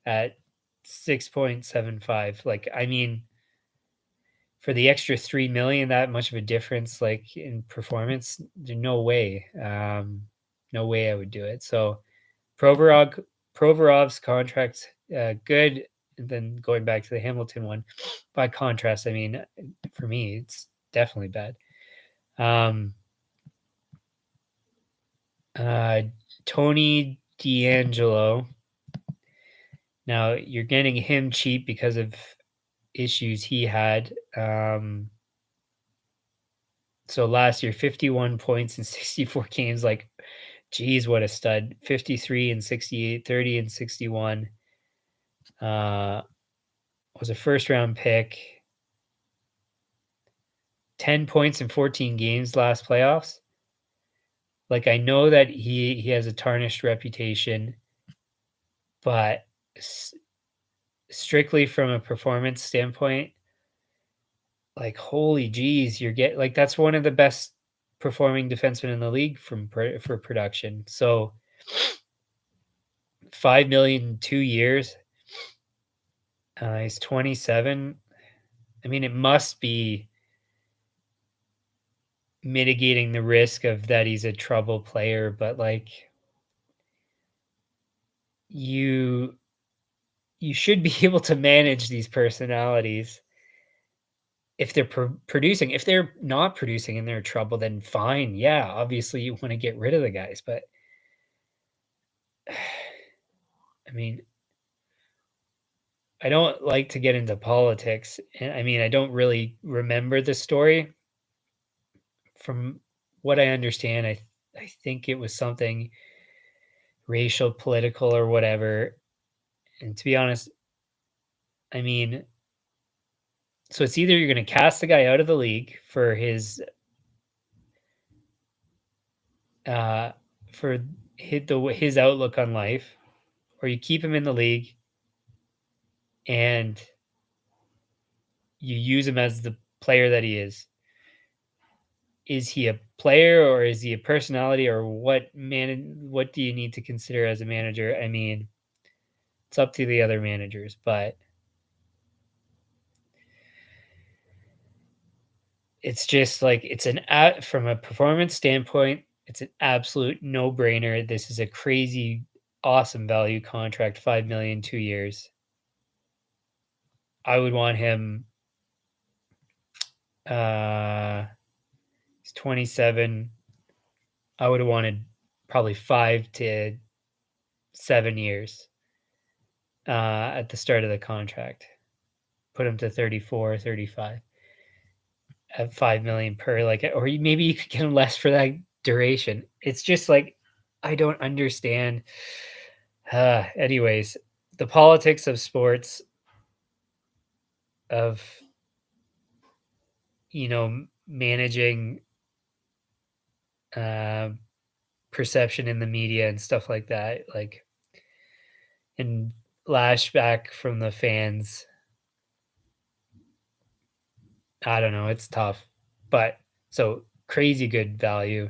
at 6.75. Like, I mean, for the extra 3 million, that much of a difference, like in performance, no way. No way I would do it. So Provorov, Provorov's contract, good. And then going back to the Hamilton one, by contrast, I mean, for me, it's definitely bad. Tony D'Angelo. Now you're getting him cheap because of issues he had. So last year, 51 points in 64 games. Like, geez, what a stud. 53 and 68, 30 and 61. Was a first round pick. 10 points in 14 games last playoffs. Like, I know that he has a tarnished reputation, but strictly from a performance standpoint, like, holy geez, you're getting like that's one of the best performing defensemen in the league for production. So 5 million in 2 years. He's 27. I mean, it must be mitigating the risk of that he's a trouble player, but like you you should be able to manage these personalities if they're producing. If they're not producing and they're trouble, then fine. Yeah, obviously you want to get rid of the guys, but I mean, I don't like to get into politics. And I mean, I don't really remember the story. From what I understand, I think it was something racial, political, or whatever. And to be honest, I mean, so it's either you're going to cast the guy out of the league uh, for his outlook on life, or you keep him in the league and you use him as the player that he is. Is he a player or is he a personality, or what what do you need to consider as a manager? I mean, it's up to the other managers, but it's just like from a performance standpoint, it's an absolute no-brainer. This is a crazy awesome value contract, 5 million 2 years. I would want him he's 27. I would have wanted probably 5 to 7 years at the start of the contract. put him to 34, 35 at 5 million per, like, or maybe you could get him less for that duration. It's just like, I don't understand. Anyways, the politics of sports, of, managing uh, perception in the media and stuff like that, like, and lashback from the fans. I don't know, it's tough, but so crazy good value,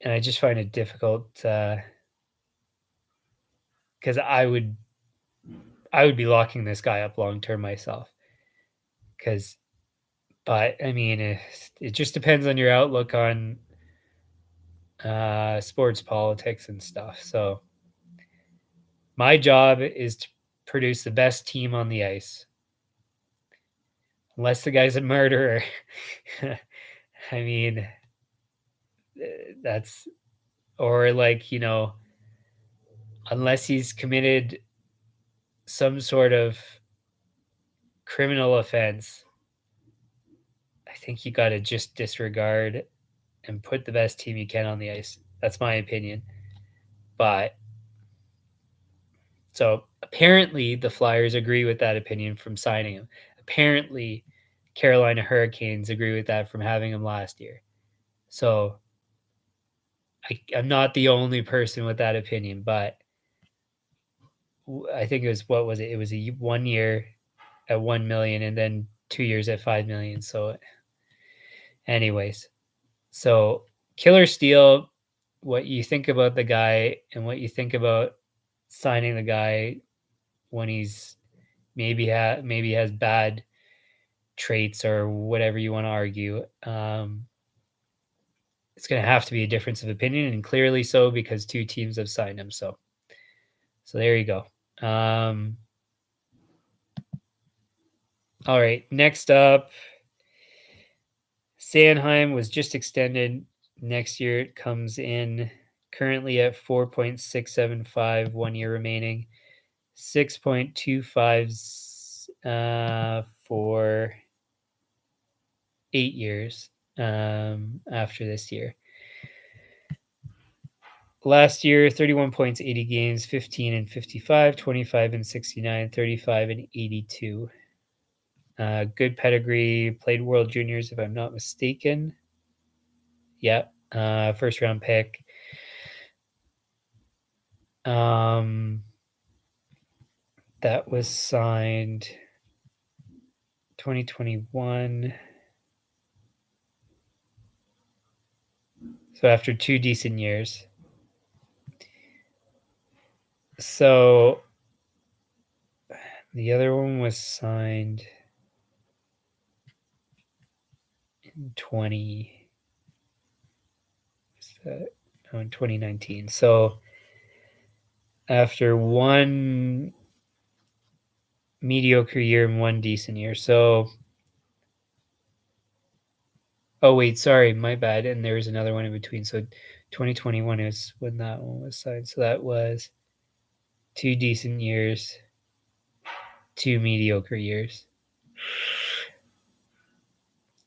and I just find it difficult because I would be locking this guy up long term myself. Because, but I mean, it just depends on your outlook on sports politics and stuff. So my job is to produce the best team on the ice, unless the guy's a murderer. I mean, that's, or like, unless he's committed some sort of criminal offense, I think you got to just disregard and put the best team you can on the ice. That's my opinion. But so apparently the Flyers agree with that opinion from signing him. Apparently Carolina Hurricanes agree with that from having him last year. So I'm not the only person with that opinion, but I think it was, what was it? It was a 1 year at 1 million and then 2 years at 5 million. So anyways, so Killer Steel, what you think about the guy and what you think about signing the guy when he's maybe has bad traits or whatever you want to argue. It's going to have to be a difference of opinion, and clearly so, because two teams have signed him. So there you go. All right, next up, Sanheim was just extended. Next year it comes in currently at 4.675, 1 year remaining, 6.25 for 8 years after this year. Last year, 31 points, 80 games, 15 and 55, 25 and 69, 35 and 82. Good pedigree, played World Juniors, if I'm not mistaken. Yeah, first round pick. That was signed 2021. So after 2 decent years. So the other one was signed in 2019. So after 1 mediocre year and 1 decent year. So, oh wait, sorry, my bad. And there was another one in between. So 2021 is when that one was signed. So that was 2 decent years, 2 mediocre years.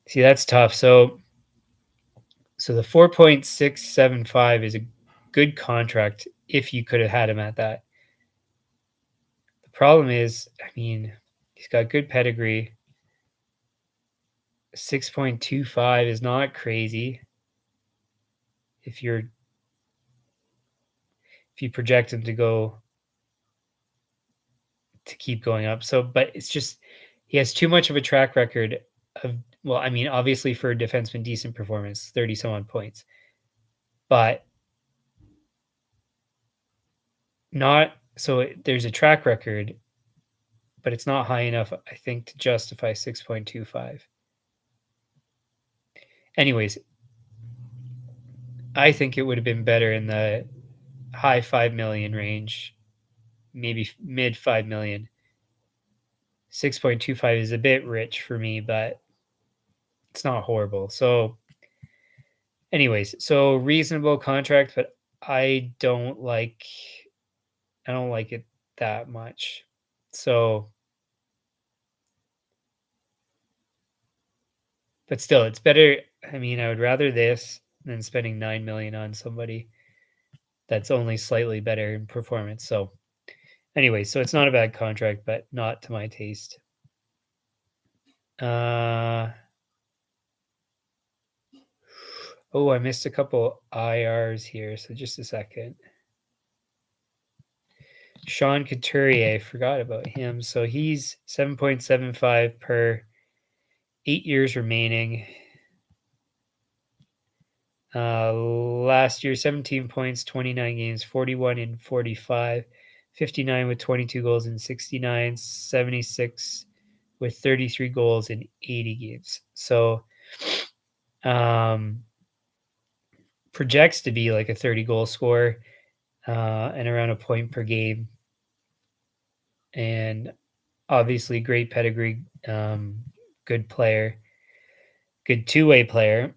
See, that's tough. So the 4.675 is a good contract if you could have had him at that. The problem is, I mean, he's got good pedigree. 6.25 is not crazy if you project him to keep going up. So, but it's just, he has too much of a track record of, well, I mean, obviously for a defenseman, decent performance, 30 some odd points, but not, so there's a track record, but it's not high enough, I think, to justify 6.25. Anyways, I think it would have been better in the high 5 million range, maybe mid 5 million. 6.25 is a bit rich for me, but it's not horrible. So anyways, so reasonable contract, but I don't like it that much. So But still, it's better. I mean, I would rather this than spending 9 million on somebody that's only slightly better in performance. So anyway, so it's not a bad contract, but not to my taste. Oh, I missed a couple IRs here, so just a second. Sean Couturier, forgot about him. So he's 7.75 per 8 years remaining. Last year, 17 points, 29 games, 41 in 45, 59 with 22 goals in 69, 76 with 33 goals in 80 games. So projects to be like a 30 goal scorer and around a point per game. And obviously, great pedigree, good player, good two-way player.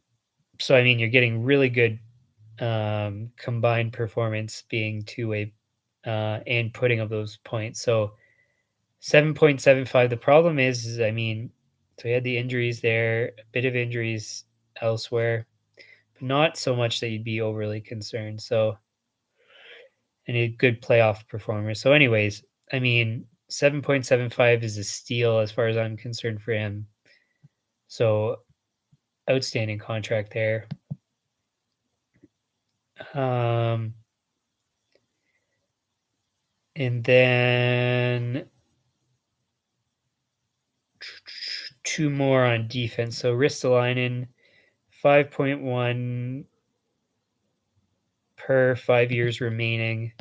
So, I mean, you're getting really good combined performance being two-way and putting up those points. So 7.75. The problem is, I mean, so he had the injuries there, a bit of injuries elsewhere, but not so much that you'd be overly concerned. So, and a good playoff performer. So, anyways, I mean, 7.75 is a steal as far as I'm concerned for him. So, outstanding contract there. And then two more on defense. So Ristolainen, 5.1 per 5 years remaining.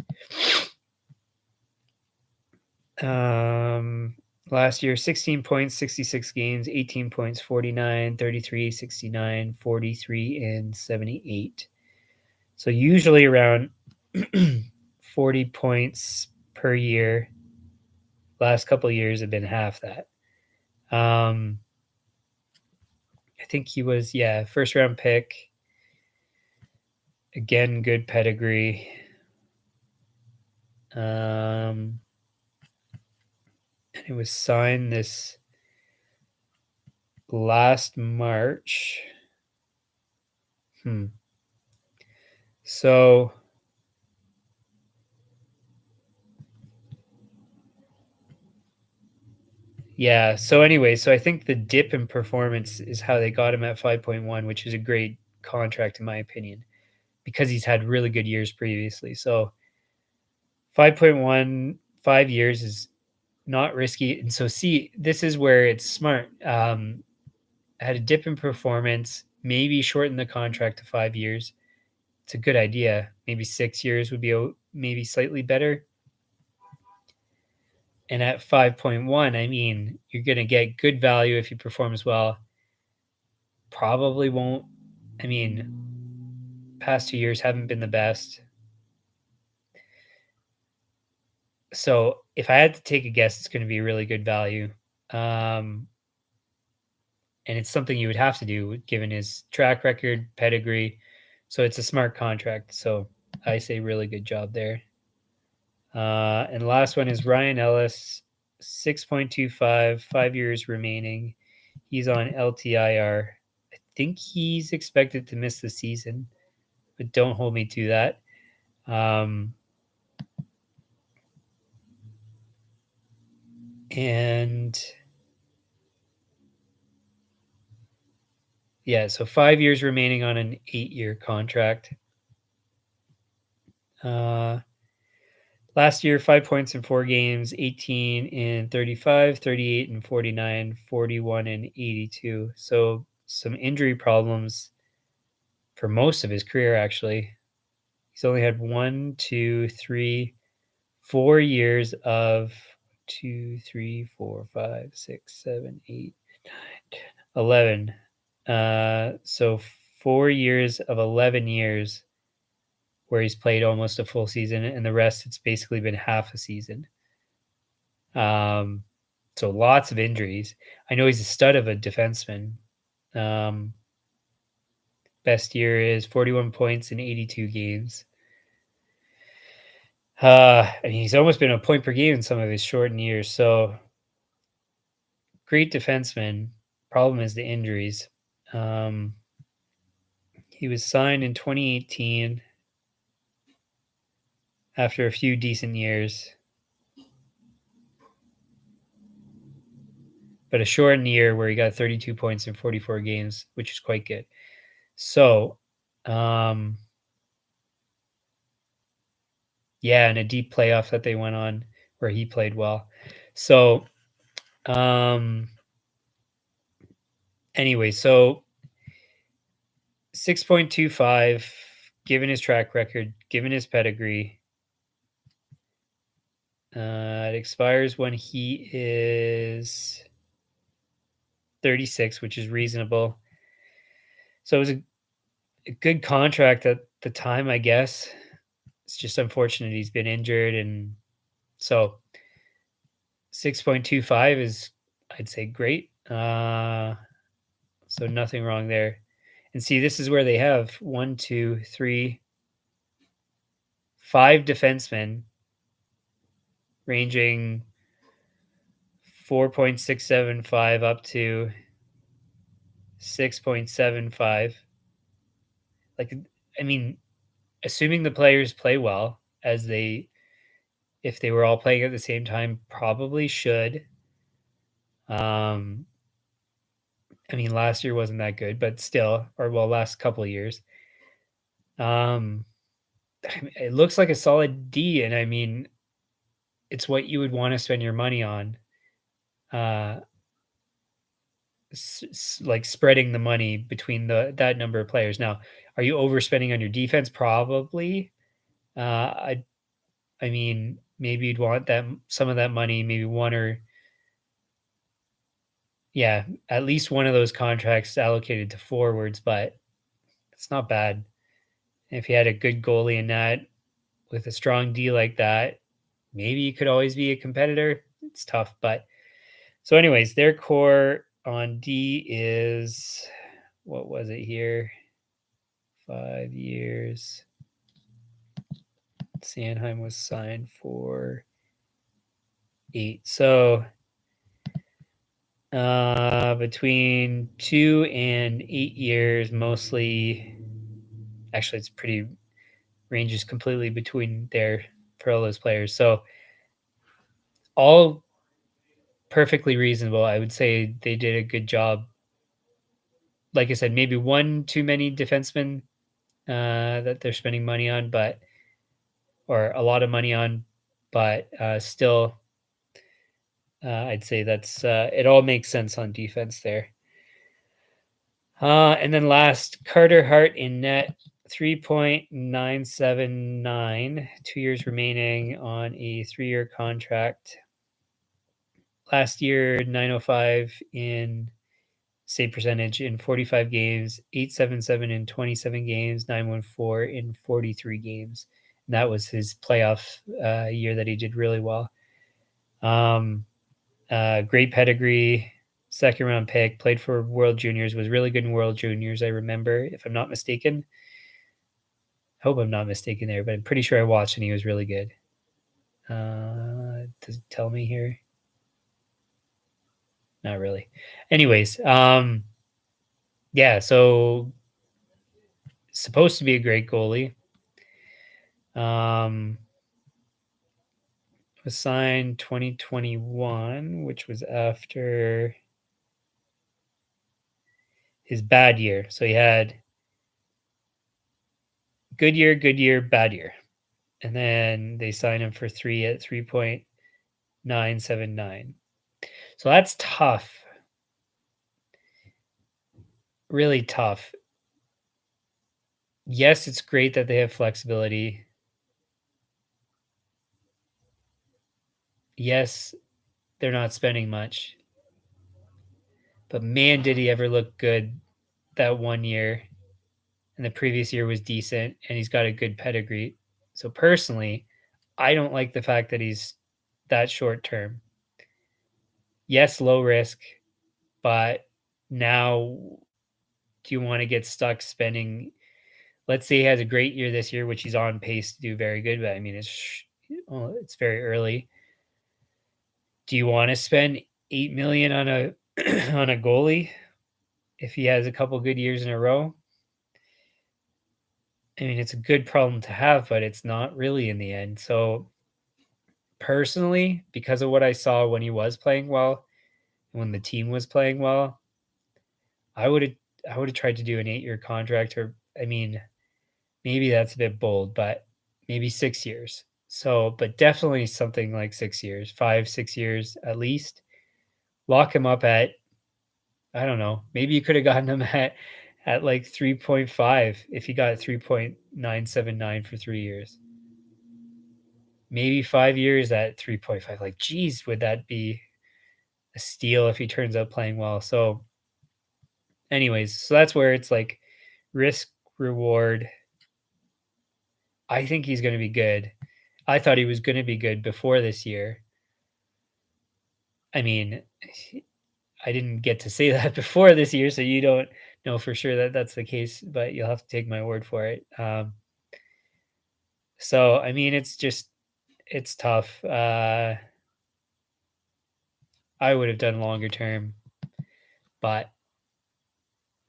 Last year, 16 points, 66 games, 18 points, 49, 33, 69, 43, and 78. So usually around 40 points per year. Last couple of years have been half that. I think he was, first round pick. Again, good pedigree. And it was signed this last March. So yeah. So anyway, so I think the dip in performance is how they got him at 5.1, which is a great contract in my opinion, because he's had really good years previously. So 5.1, 5 years is not risky. And so see, this is where it's smart. Had a dip in performance, maybe shorten the contract to 5 years. It's a good idea. Maybe 6 years would be maybe slightly better. And at 5.1, I mean, you're going to get good value if he performs well. Probably won't. I mean, past 2 years haven't been the best. So if I had to take a guess, it's going to be really good value. And it's something you would have to do given his track record, pedigree. So it's a smart contract. So I say really good job there. And the last one is Ryan Ellis, 6.25, 5 years remaining. He's on LTIR. I think he's expected to miss the season, but don't hold me to that. And yeah, so 5 years remaining on an 8-year contract. Last year, 5 points in 4 games, 18 in 35, 38 in 49, 41 in 82. So some injury problems for most of his career, actually. He's only had 1, 2, 3, 4 years of 2, 3, 4, 5, 6, 7, 8, 9, 10, 11. So 4 years of 11 years where he's played almost a full season, and the rest it's basically been half a season. So lots of injuries. I know he's a stud of a defenseman. Best year is 41 points in 82 games. And he's almost been a point per game in some of his shortened years. So great defenseman. Problem is the injuries. He was signed in 2018 after a few decent years, but a shortened year where he got 32 points in 44 games, which is quite good. So, yeah, and a deep playoff that they went on where he played well. So, anyway, so 6.25, given his track record, given his pedigree, it expires when he is 36, which is reasonable. So it was a good contract at the time, I guess. It's just unfortunate he's been injured, and so 6.25 is, I'd say, great. So nothing wrong there. And see, this is where they have 1, 2, 3, 5 defensemen ranging 4.675 up to 6.75. Like, I mean, assuming the players play well, as they, if they were all playing at the same time, probably should. I mean, last year wasn't that good, but still, or well, last couple of years. Um, it looks like a solid D, and I mean, it's what you would want to spend your money on. Uh, like spreading the money between that number of players. Now, are you overspending on your defense? Probably. I mean, maybe you'd want that, some of that money, maybe one or, yeah, at least one of those contracts allocated to forwards, but it's not bad. If you had a good goalie in that with a strong D like that, maybe you could always be a competitor. It's tough, but so anyways, their core on D is, what was it here? 5 years. Sanheim was signed for 8. So between 2 and 8 years, mostly. Actually, it's pretty, ranges completely between there for all those players. So all perfectly reasonable. I would say they did a good job. Like I said, maybe one too many defensemen that they're spending money on, but, or a lot of money on, but still, I'd say that's it all makes sense on defense there. And then last, Carter Hart in net, 3.979, 2 years remaining on a 3-year contract. Last year, 905 in save percentage in 45 games, 877 in 27 games, 914 in 43 games. And that was his playoff year that he did really well. Great pedigree, second round pick, played for World Juniors, was really good in World Juniors, I remember, if I'm not mistaken. I hope I'm not mistaken there, but I'm pretty sure I watched and he was really good. Does it tell me here? Not really. Anyways, yeah, so supposed to be a great goalie. Was signed 2021, which was after his bad year. So he had good year, bad year. And then they signed him for 3 at 3.979. So that's tough. Really tough. Yes, it's great that they have flexibility. Yes, they're not spending much. But man, did he ever look good that one year. And the previous year was decent, and he's got a good pedigree. So personally, I don't like the fact that he's that short term. Yes, low risk, but now do you want to get stuck spending? Let's say he has a great year this year, which he's on pace to do very good. But I mean, it's very early. Do you want to spend $8 million on a on a goalie? if he has a couple good years in a row, I mean, it's a good problem to have, but it's not really in the end. So personally, because of what I saw when he was playing well, when the team was playing well, I would have I would have tried to do an 8-year contract, or I mean, maybe that's a bit bold, but maybe 6 years. So, but definitely something like 6 years, 5, 6 years at least. Lock him up at, I don't know, maybe you could have gotten him at like 3.5 if he got 3.979 for 3 years. Maybe 5 years at 3.5. Like, geez, would that be a steal if he turns out playing well? So, anyways, so that's where it's like risk reward. I think he's going to be good. I thought he was going to be good before this year. I mean, I didn't get to say that before this year, so you don't know for sure that that's the case, but you'll have to take my word for it. So, I mean, it's tough. I would have done longer term, but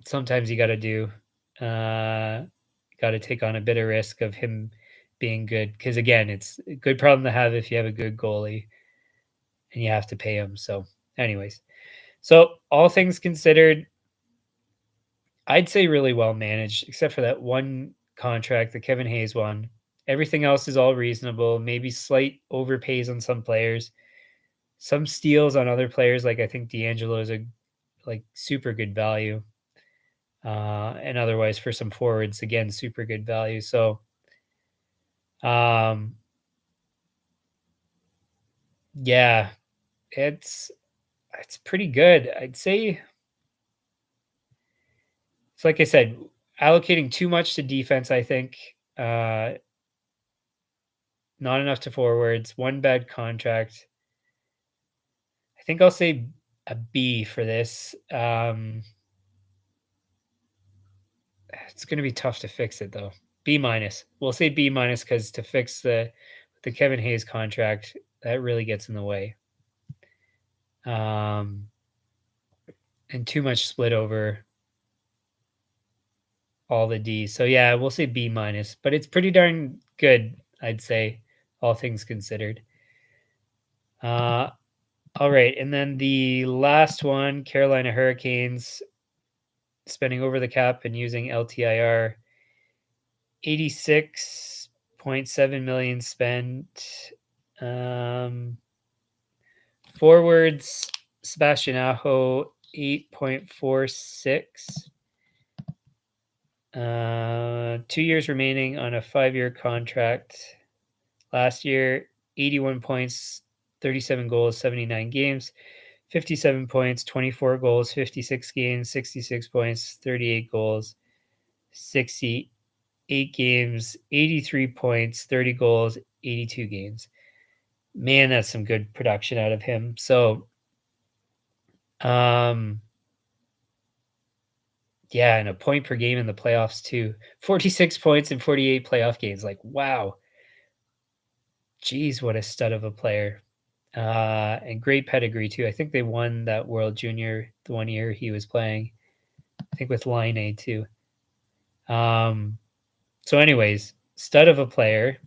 sometimes you got to got to take on a bit of risk of him being good. Because again, it's a good problem to have if you have a good goalie and you have to pay him. So, anyways, so all things considered, I'd say really well managed, except for that one contract, the Kevin Hayes one. Everything else is all reasonable. Maybe slight overpays on some players, some steals on other players. Like I think D'Angelo is a like super good value, and otherwise for some forwards, again super good value. So, um, yeah, it's pretty good. I'd say it's like I said, allocating too much to defense. I think not enough to forwards. One bad contract. I think I'll say a B for this. It's going to be tough to fix it though. B minus. We'll say B minus because to fix the Kevin Hayes contract, that really gets in the way. Um, and too much split over all the D's. So yeah, we'll say B minus, but it's pretty darn good, I'd say, all things considered. Uh, all right, and then the last one, Carolina Hurricanes, spending over the cap and using LTIR, 86.7 million spent. Forwards, Sebastian Aho, 8.46. 2 years remaining on a 5-year contract. Last year, 81 points, 37 goals, 79 games, 57 points, 24 goals, 56 games, 66 points, 38 goals, 68 games, 83 points, 30 goals, 82 games. Man, that's some good production out of him. So, yeah, and a point per game in the playoffs too. 46 points in 48 playoff games. Like, wow. Geez, what a stud of a player. And great pedigree too. I think they won that World Junior the one year he was playing. I think with Line A too. So anyways, stud of a player.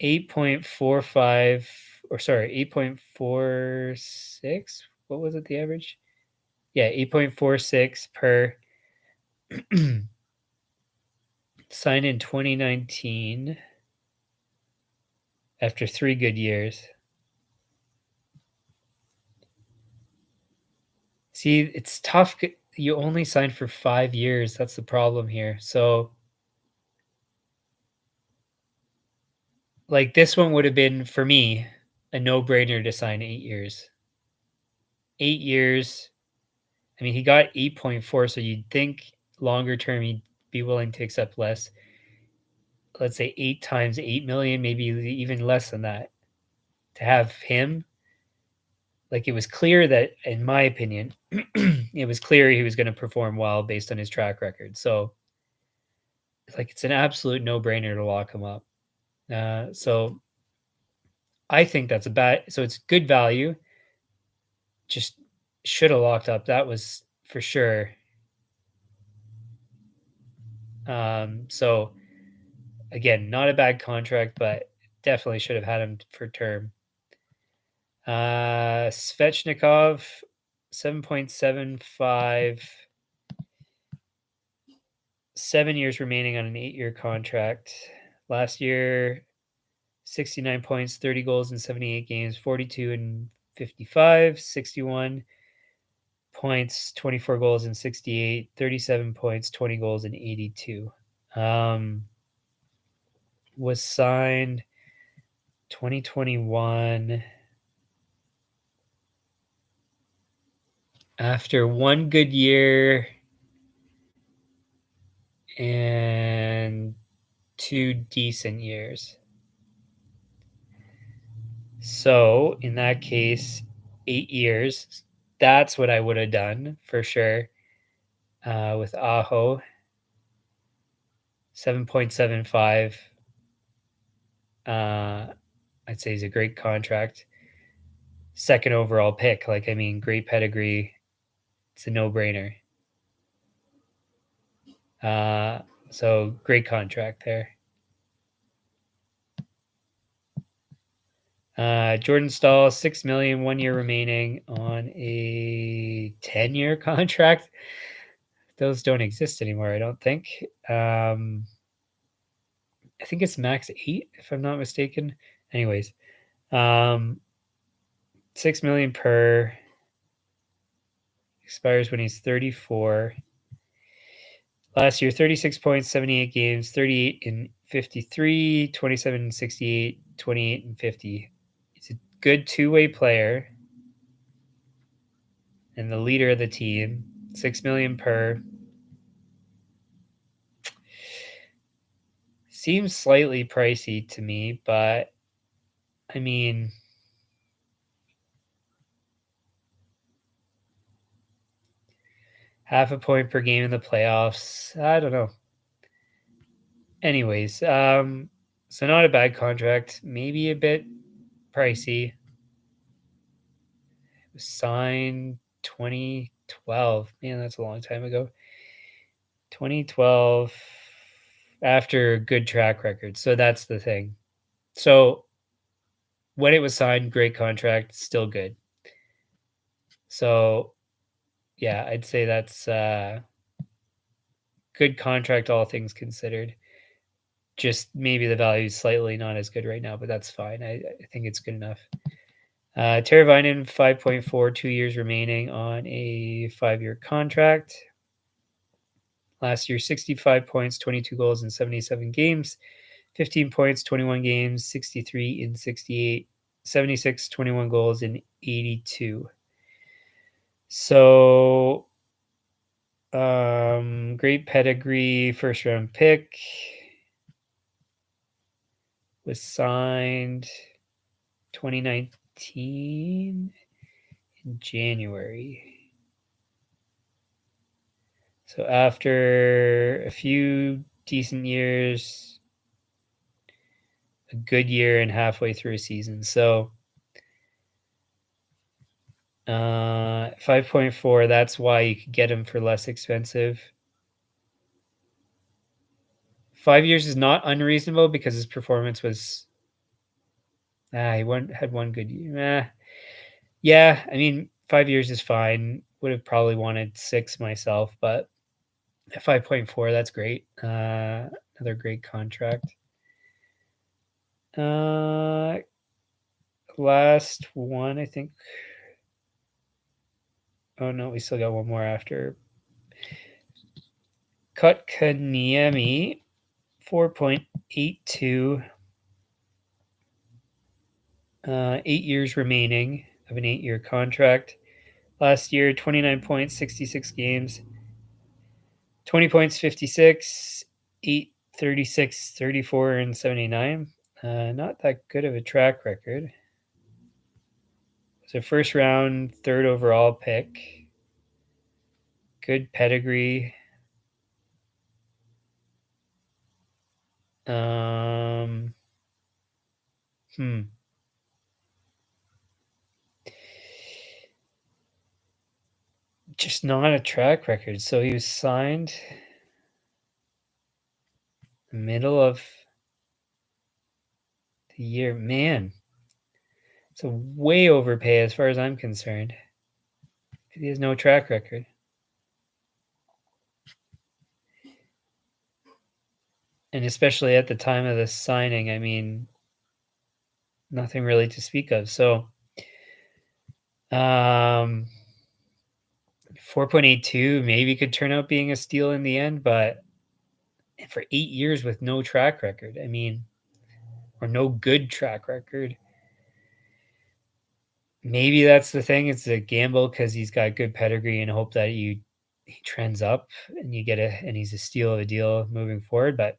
8.45 or sorry, 8.46. What was it the average? Yeah, 8.46 per signed in 2019 after 3 good years. See, it's tough. You only signed for 5 years. That's the problem here. So, like, this one would have been, for me, a no-brainer to sign 8 years. 8 years. I mean, he got 8.4, so you'd think longer term he'd be willing to accept less. Let's say 8 times 8 million, maybe even less than that. To have him, like, it was clear that, in my opinion, it was clear he was going to perform well based on his track record. So, like, it's an absolute no-brainer to lock him up. So I think that's a bad. So it's good value. Just should have locked up. That was for sure. So again, not a bad contract, but definitely should have had him for term. Svechnikov, 7.75, 7 years remaining on an 8-year contract. Last year, 69 points, 30 goals in 78 games, 42 and 55, 61 points, 24 goals in 68, 37 points, 20 goals in 82. Was signed 2021 after one good year and 2 decent years. So in that case, 8 years. That's what I would have done for sure. With Aho, 7.75. I'd say he's a great contract. Second overall pick. Like, I mean, great pedigree. It's a no-brainer. So great contract there. Jordan Stahl, $6 million, 1 year remaining on a 10-year contract. Those don't exist anymore, I don't think. I think it's max 8, if I'm not mistaken. Anyways, 6 million per, expires when he's 34. Last year, 36 points, 78 games, 38 in 53, 27 in 68, 28 and 50. He's a good two-way player and the leader of the team. 6 million per. Seems slightly pricey to me, but I mean, half a point per game in the playoffs. I don't know. Anyways, so not a bad contract. Maybe a bit pricey. It was signed 2012. Man, that's a long time ago. 2012 after a good track record. So that's the thing. So when it was signed, great contract, still good. So yeah, I'd say that's good contract, all things considered. Just maybe the value is slightly not as good right now, but that's fine. I think it's good enough. Teravainen, 5.4, 2 years remaining on a 5-year contract. Last year, 65 points, 22 goals in 77 games, 15 points, 21 games, 63 in 68, 76, 21 goals in 82. So, great pedigree, first round pick. Was signed 2019 in January. So after a few decent years, a good year and halfway through a season. So 5.4, that's why you could get him for less expensive. 5 years is not unreasonable because his performance was he had one good year. Yeah, I mean 5 years is fine. Would have probably wanted 6 myself, but at 5.4, that's great. Another great contract. Last one, I think. Oh no, we still got one more after. Kotkaniemi, 4.82. 8 years remaining of an 8-year contract. Last year, 29 points, 66 games, 20 points, 56, 8, 36, 34, and 79. Not that good of a track record. It's a first round, third overall pick. Good pedigree. Hmm. Just not a track record. So he was signed the middle of the year. Man, it's a way overpay as far as I'm concerned. He has no track record. And especially at the time of the signing, I mean, nothing really to speak of. So, 4.82 maybe could turn out being a steal in the end, but for 8 years with no track record, I mean, or no good track record, maybe that's the thing. It's a gamble because he's got good pedigree and hope that he trends up and you get and he's a steal of a deal moving forward. But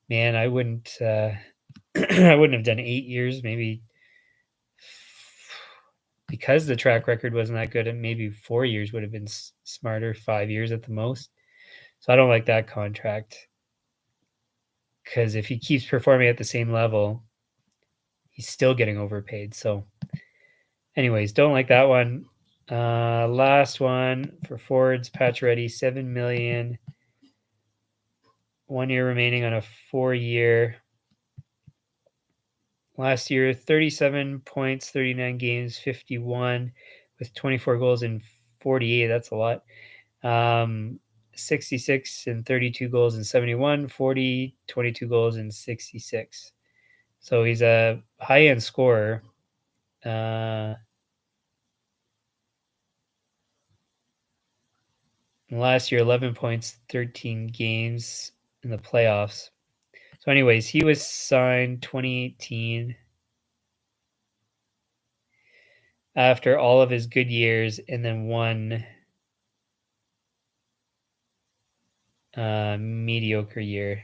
man, I wouldn't, I wouldn't have done 8 years, maybe because the track record wasn't that good, and maybe 4 years would have been smarter, 5 years at the most. So I don't like that contract because if he keeps performing at the same level, he's still getting overpaid. So, anyways, don't like that one. Last one for forwards, Pacioretty, 7 million, 1 year remaining on a 4 year. Last year, 37 points, 39 games, 51 with 24 goals in 48. That's a lot. 66 and 32 goals in 71, 40, 22 goals in 66. So he's a high-end scorer. Last year, 11 points, 13 games in the playoffs. So anyways, he was signed 2018 after all of his good years and then one mediocre year.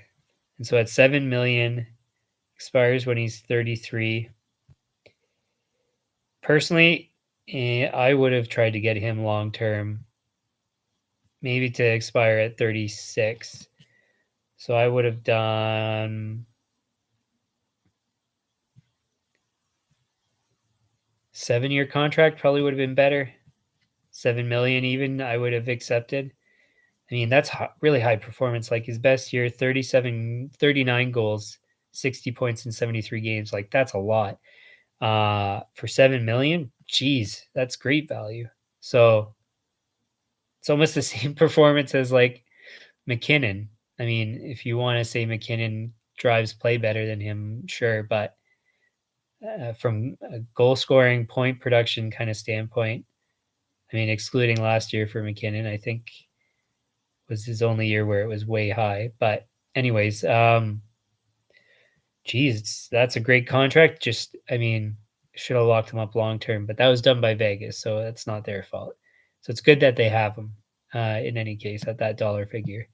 And so at 7 million, expires when he's 33. Personally, I would have tried to get him long term, maybe to expire at 36. So I would have done 7-year contract, probably would have been better. 7 million even, I would have accepted. I mean, that's really high performance. Like his best year, 39 goals, 60 points in 73 games. Like that's a lot. For 7 million, geez, that's great value. So it's almost the same performance as like McKinnon. I mean, if you want to say McKinnon drives play better than him, sure, but from a goal scoring, point production kind of standpoint, I mean, excluding last year for McKinnon, I think was his only year where it was way high. But anyways, geez, that's a great contract. Just, I mean, should have locked him up long term, but that was done by Vegas, so that's not their fault. So it's good that they have him in any case at that dollar figure.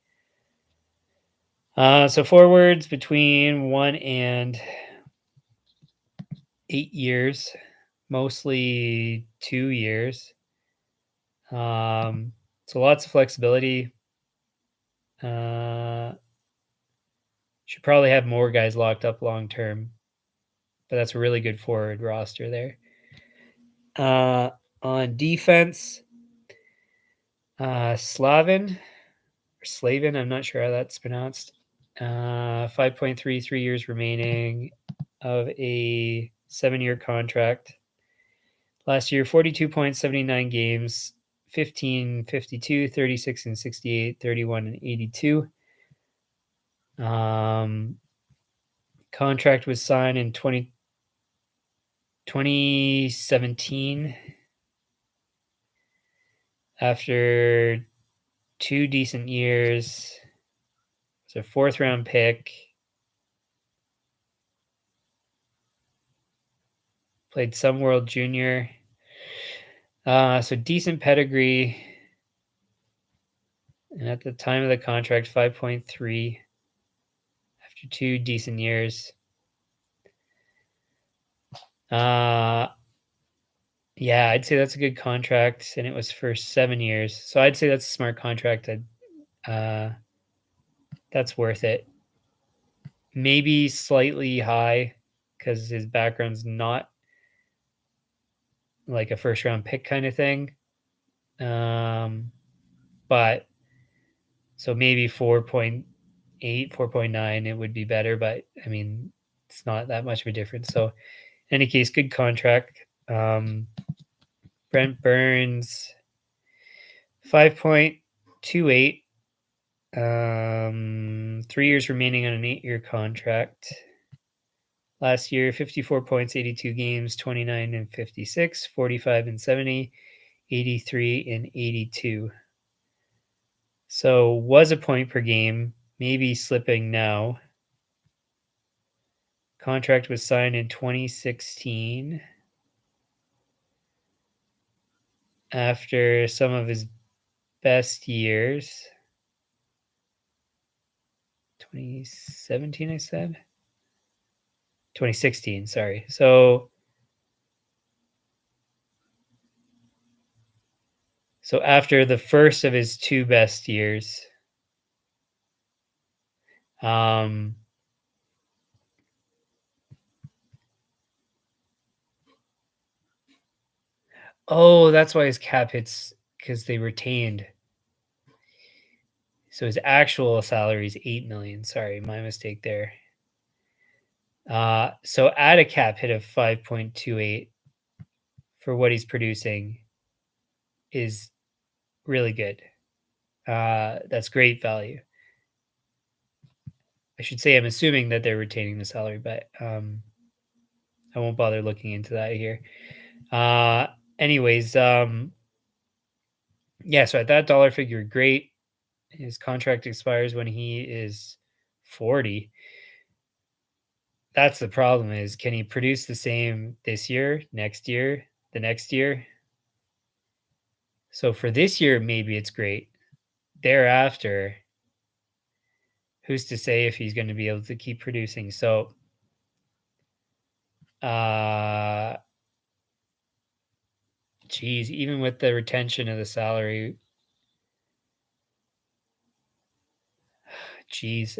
So forwards between 1 and 8 years, mostly 2 years. So lots of flexibility. Should probably have more guys locked up long term, but that's a really good forward roster there. On defense, Slavin, I'm not sure how that's pronounced. 5.3, 3 years remaining of a 7-year contract. Last year, 42 points, 79 games, 15, 52, 36 and 68, 31 and 82. Contract was signed in 2017 after 2 decent years. It's a 4th round pick. Played some World Junior. So decent pedigree. And at the time of the contract, 5.3 after 2 decent years. Yeah, I'd say that's a good contract, and it was for 7 years. So I'd say that's a smart contract. That's worth it. Maybe slightly high because his background's not like a first round pick kind of thing. But so maybe 4.8, 4.9, it would be better, but I mean, it's not that much of a difference. So, in any case, good contract. Brent Burns, 5.28. 3 years remaining on an 8-year contract. Last year, 54 points, 82 games, 29 and 56, 45 and 70, 83 and 82. So was a point per game, maybe slipping now. Contract was signed in 2016 after some of his best years. 2017, I said? 2016, sorry. So after the first of his two best years, oh, that's why his cap hits, because they retained. So his actual salary is 8 million. Sorry, my mistake there. So at a cap hit of 5.28 for what he's producing is really good. That's great value. I should say I'm assuming that they're retaining the salary, but I won't bother looking into that here. Anyways, yeah, so at that dollar figure, great. His contract expires when he is 40. That's the problem, is can he produce the same this year, next year, the next year? So for this year, maybe it's great. Thereafter, who's to say if he's going to be able to keep producing? So, geez, even with the retention of the salary, geez,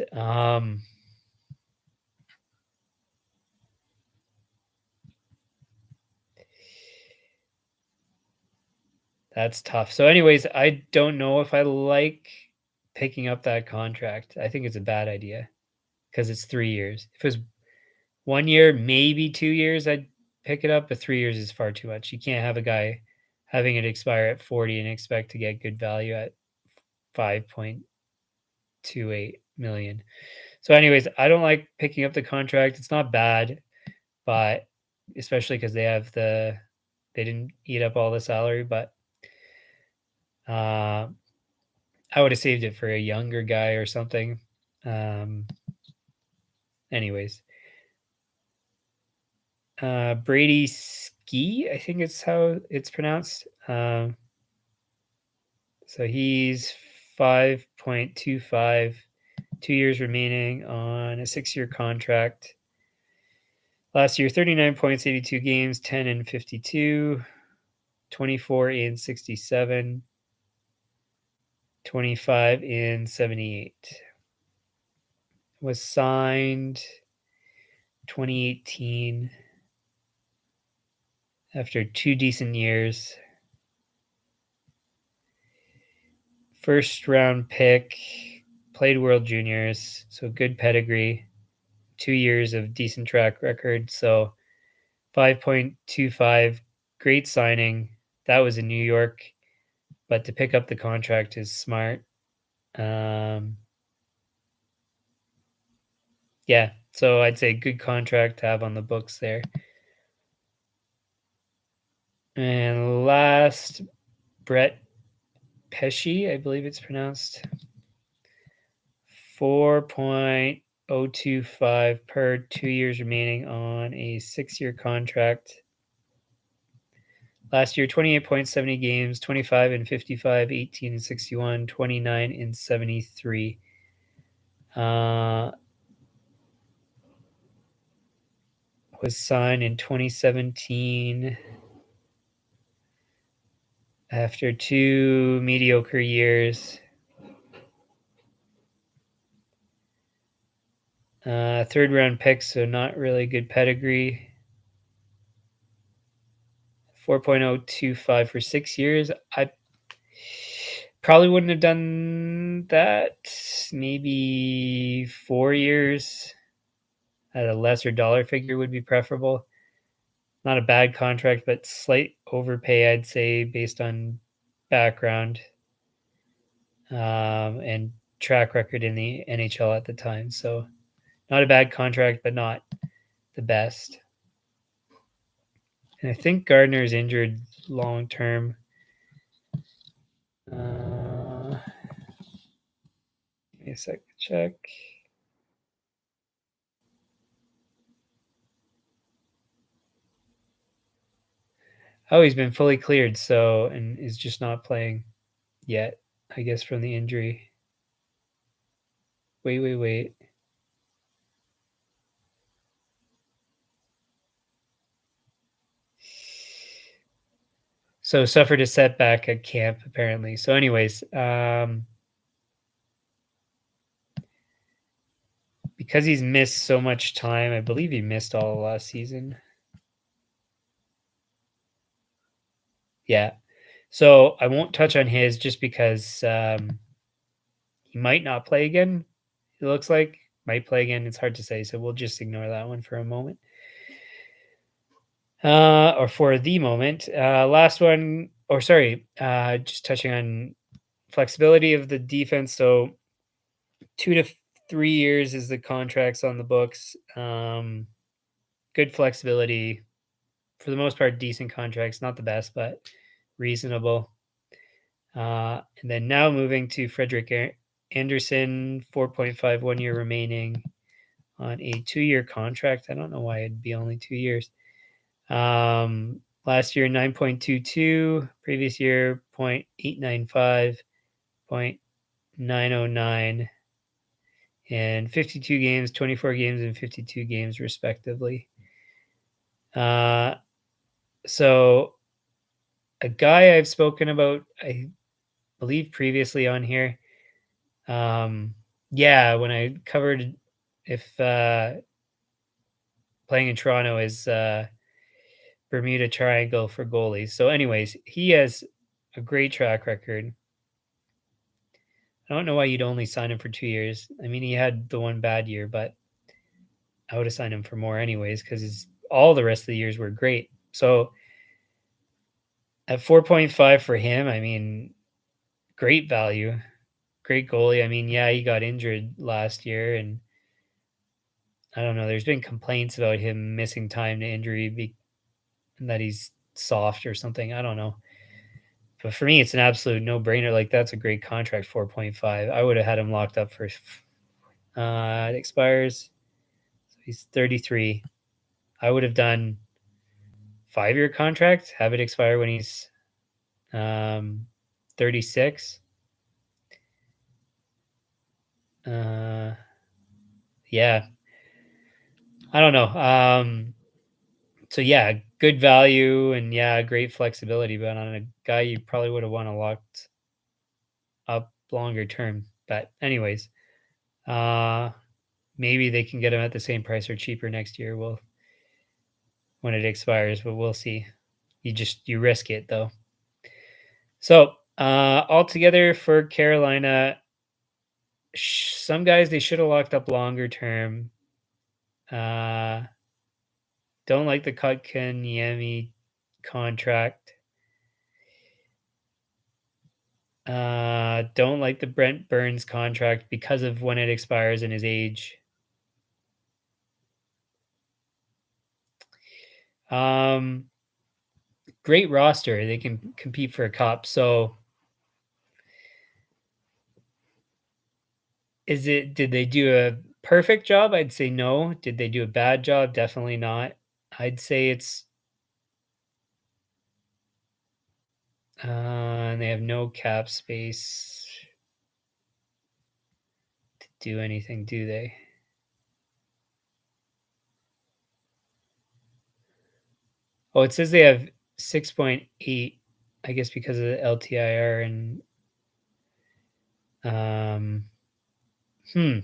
that's tough. So, anyways, I don't know if I like picking up that contract. I think it's a bad idea because it's 3 years. If it was 1 year, maybe 2 years, I'd pick it up, but 3 years is far too much. You can't have a guy having it expire at 40 and expect to get good value at 5.28 million. So anyways, I don't like picking up the contract. It's not bad, but especially because they didn't eat up all the salary, but I would have saved it for a younger guy or something. Anyways, Brady Ski, I think it's how it's pronounced. So he's 5.25, 2 years remaining on a 6-year contract. Last year, 39 points, 82 games, 10 and 52, 24 and 67, 25 and 78. Was signed 2018 after 2 decent years. First round pick, played World Juniors, so good pedigree, 2 years of decent track record. So 5.25, great signing. That was in New York, but to pick up the contract is smart. Yeah, so I'd say good contract to have on the books there. And last, Brett Pesci, I believe it's pronounced. 4.025 per 2 years remaining on a 6-year contract. Last year, 28.70 games, 25 and 55, 18 and 61, 29 and 73. Was signed in 2017 after 2 mediocre years. Third round pick, so not really good pedigree. 4.025 for 6 years. Probably wouldn't have done that. Maybe 4 years at a lesser dollar figure would be preferable. Not a bad contract, but slight overpay, I'd say, based on background, and track record in the NHL at the time. So not a bad contract, but not the best. And I think Gardner's injured long term. Give me a sec to check. Oh, he's been fully cleared, so and is just not playing yet, I guess, from the injury. Wait. So suffered a setback at camp apparently. So, anyways, because he's missed so much time, I believe he missed all of last season. Yeah. So I won't touch on his just because he might not play again. It looks like might play again. It's hard to say, so we'll just ignore that one for a moment. Or for the moment. Last one, or sorry, just touching on flexibility of the defense. So 2 to 3 years is the contracts on the books. Good flexibility for the most part. Decent contracts, not the best, but reasonable. And then now moving to Frederick Anderson, 4.5 1 year remaining on a 2 year contract. I don't know why it'd be only 2 years. Last year 9.22, previous year 0.895, 0.909, and 52 games, 24 games, and 52 games respectively. So a guy I've spoken about, I believe previously on here. Yeah, when I covered if playing in Toronto is Bermuda Triangle for goalies. So, anyways, he has a great track record. I don't know why you'd only sign him for 2 years. I mean, he had the one bad year, but I would have signed him for more anyways because all the rest of the years were great. So, at 4.5 for him, I mean, great value, great goalie. I mean, yeah, he got injured last year, and I don't know. There's been complaints about him missing time to injury and that he's soft or something. I don't know. But for me, it's an absolute no brainer. Like, that's a great contract, 4.5. I would have had him locked up for, it expires. So he's 33. I would have done 5 year contract, have it expire when he's 36. Yeah, I don't know. So yeah, good value and yeah, great flexibility, but on a guy you probably would have want to locked up longer term. But anyways, uh maybe they can get him at the same price or cheaper next year. Well, when it expires, but we'll see. You risk it though. So altogether for Carolina, some guys they should have locked up longer term. Uh don't like the Kotkaniemi contract. Don't like the Brent Burns contract because of when it expires and his age. Um, Great roster. They can compete for a cup. So, did they do a perfect job? I'd say no. Did they do a bad job? Definitely not. I'd say and they have no cap space to do anything, do they? Oh, it says they have 6.8, I guess because of the LTIR and um hmm.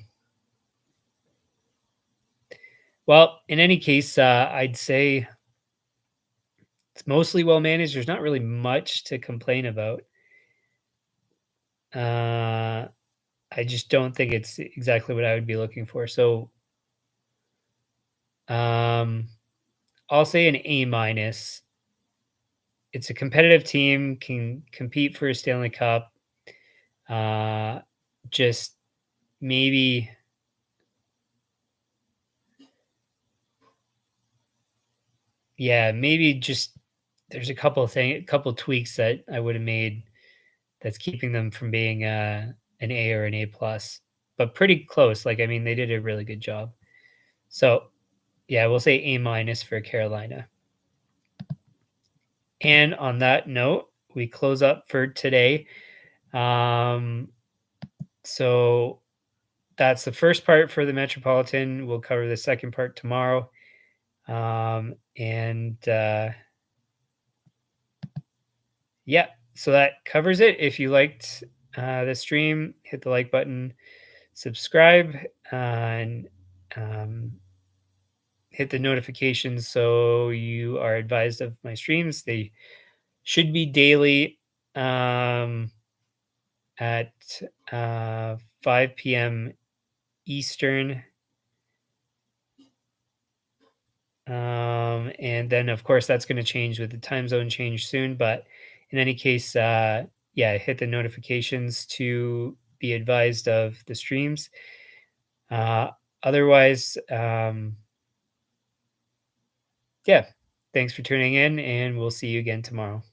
Well, in any case, I'd say it's mostly well managed. There's not really much to complain about. Uh, I just don't think it's exactly what I would be looking for. So, um, I'll say an A minus. It's a competitive team, can compete for a Stanley Cup. Uh, just maybe, yeah, maybe just there's a couple tweaks that I would have made that's keeping them from being an A or an A plus, but pretty close. Like, I mean, they did a really good job. So, yeah, we'll say A minus for Carolina. And on that note, we close up for today. Um, so that's the first part for the Metropolitan. We'll cover the second part tomorrow. And yeah, so that covers it. If you liked the stream, hit the like button, subscribe, and um, hit the notifications so you are advised of my streams. They should be daily at 5 p.m. Eastern. And then, of course, that's going to change with the time zone change soon. But in any case, yeah, hit the notifications to be advised of the streams. Uh, Otherwise, yeah, thanks for tuning in, and we'll see you again tomorrow.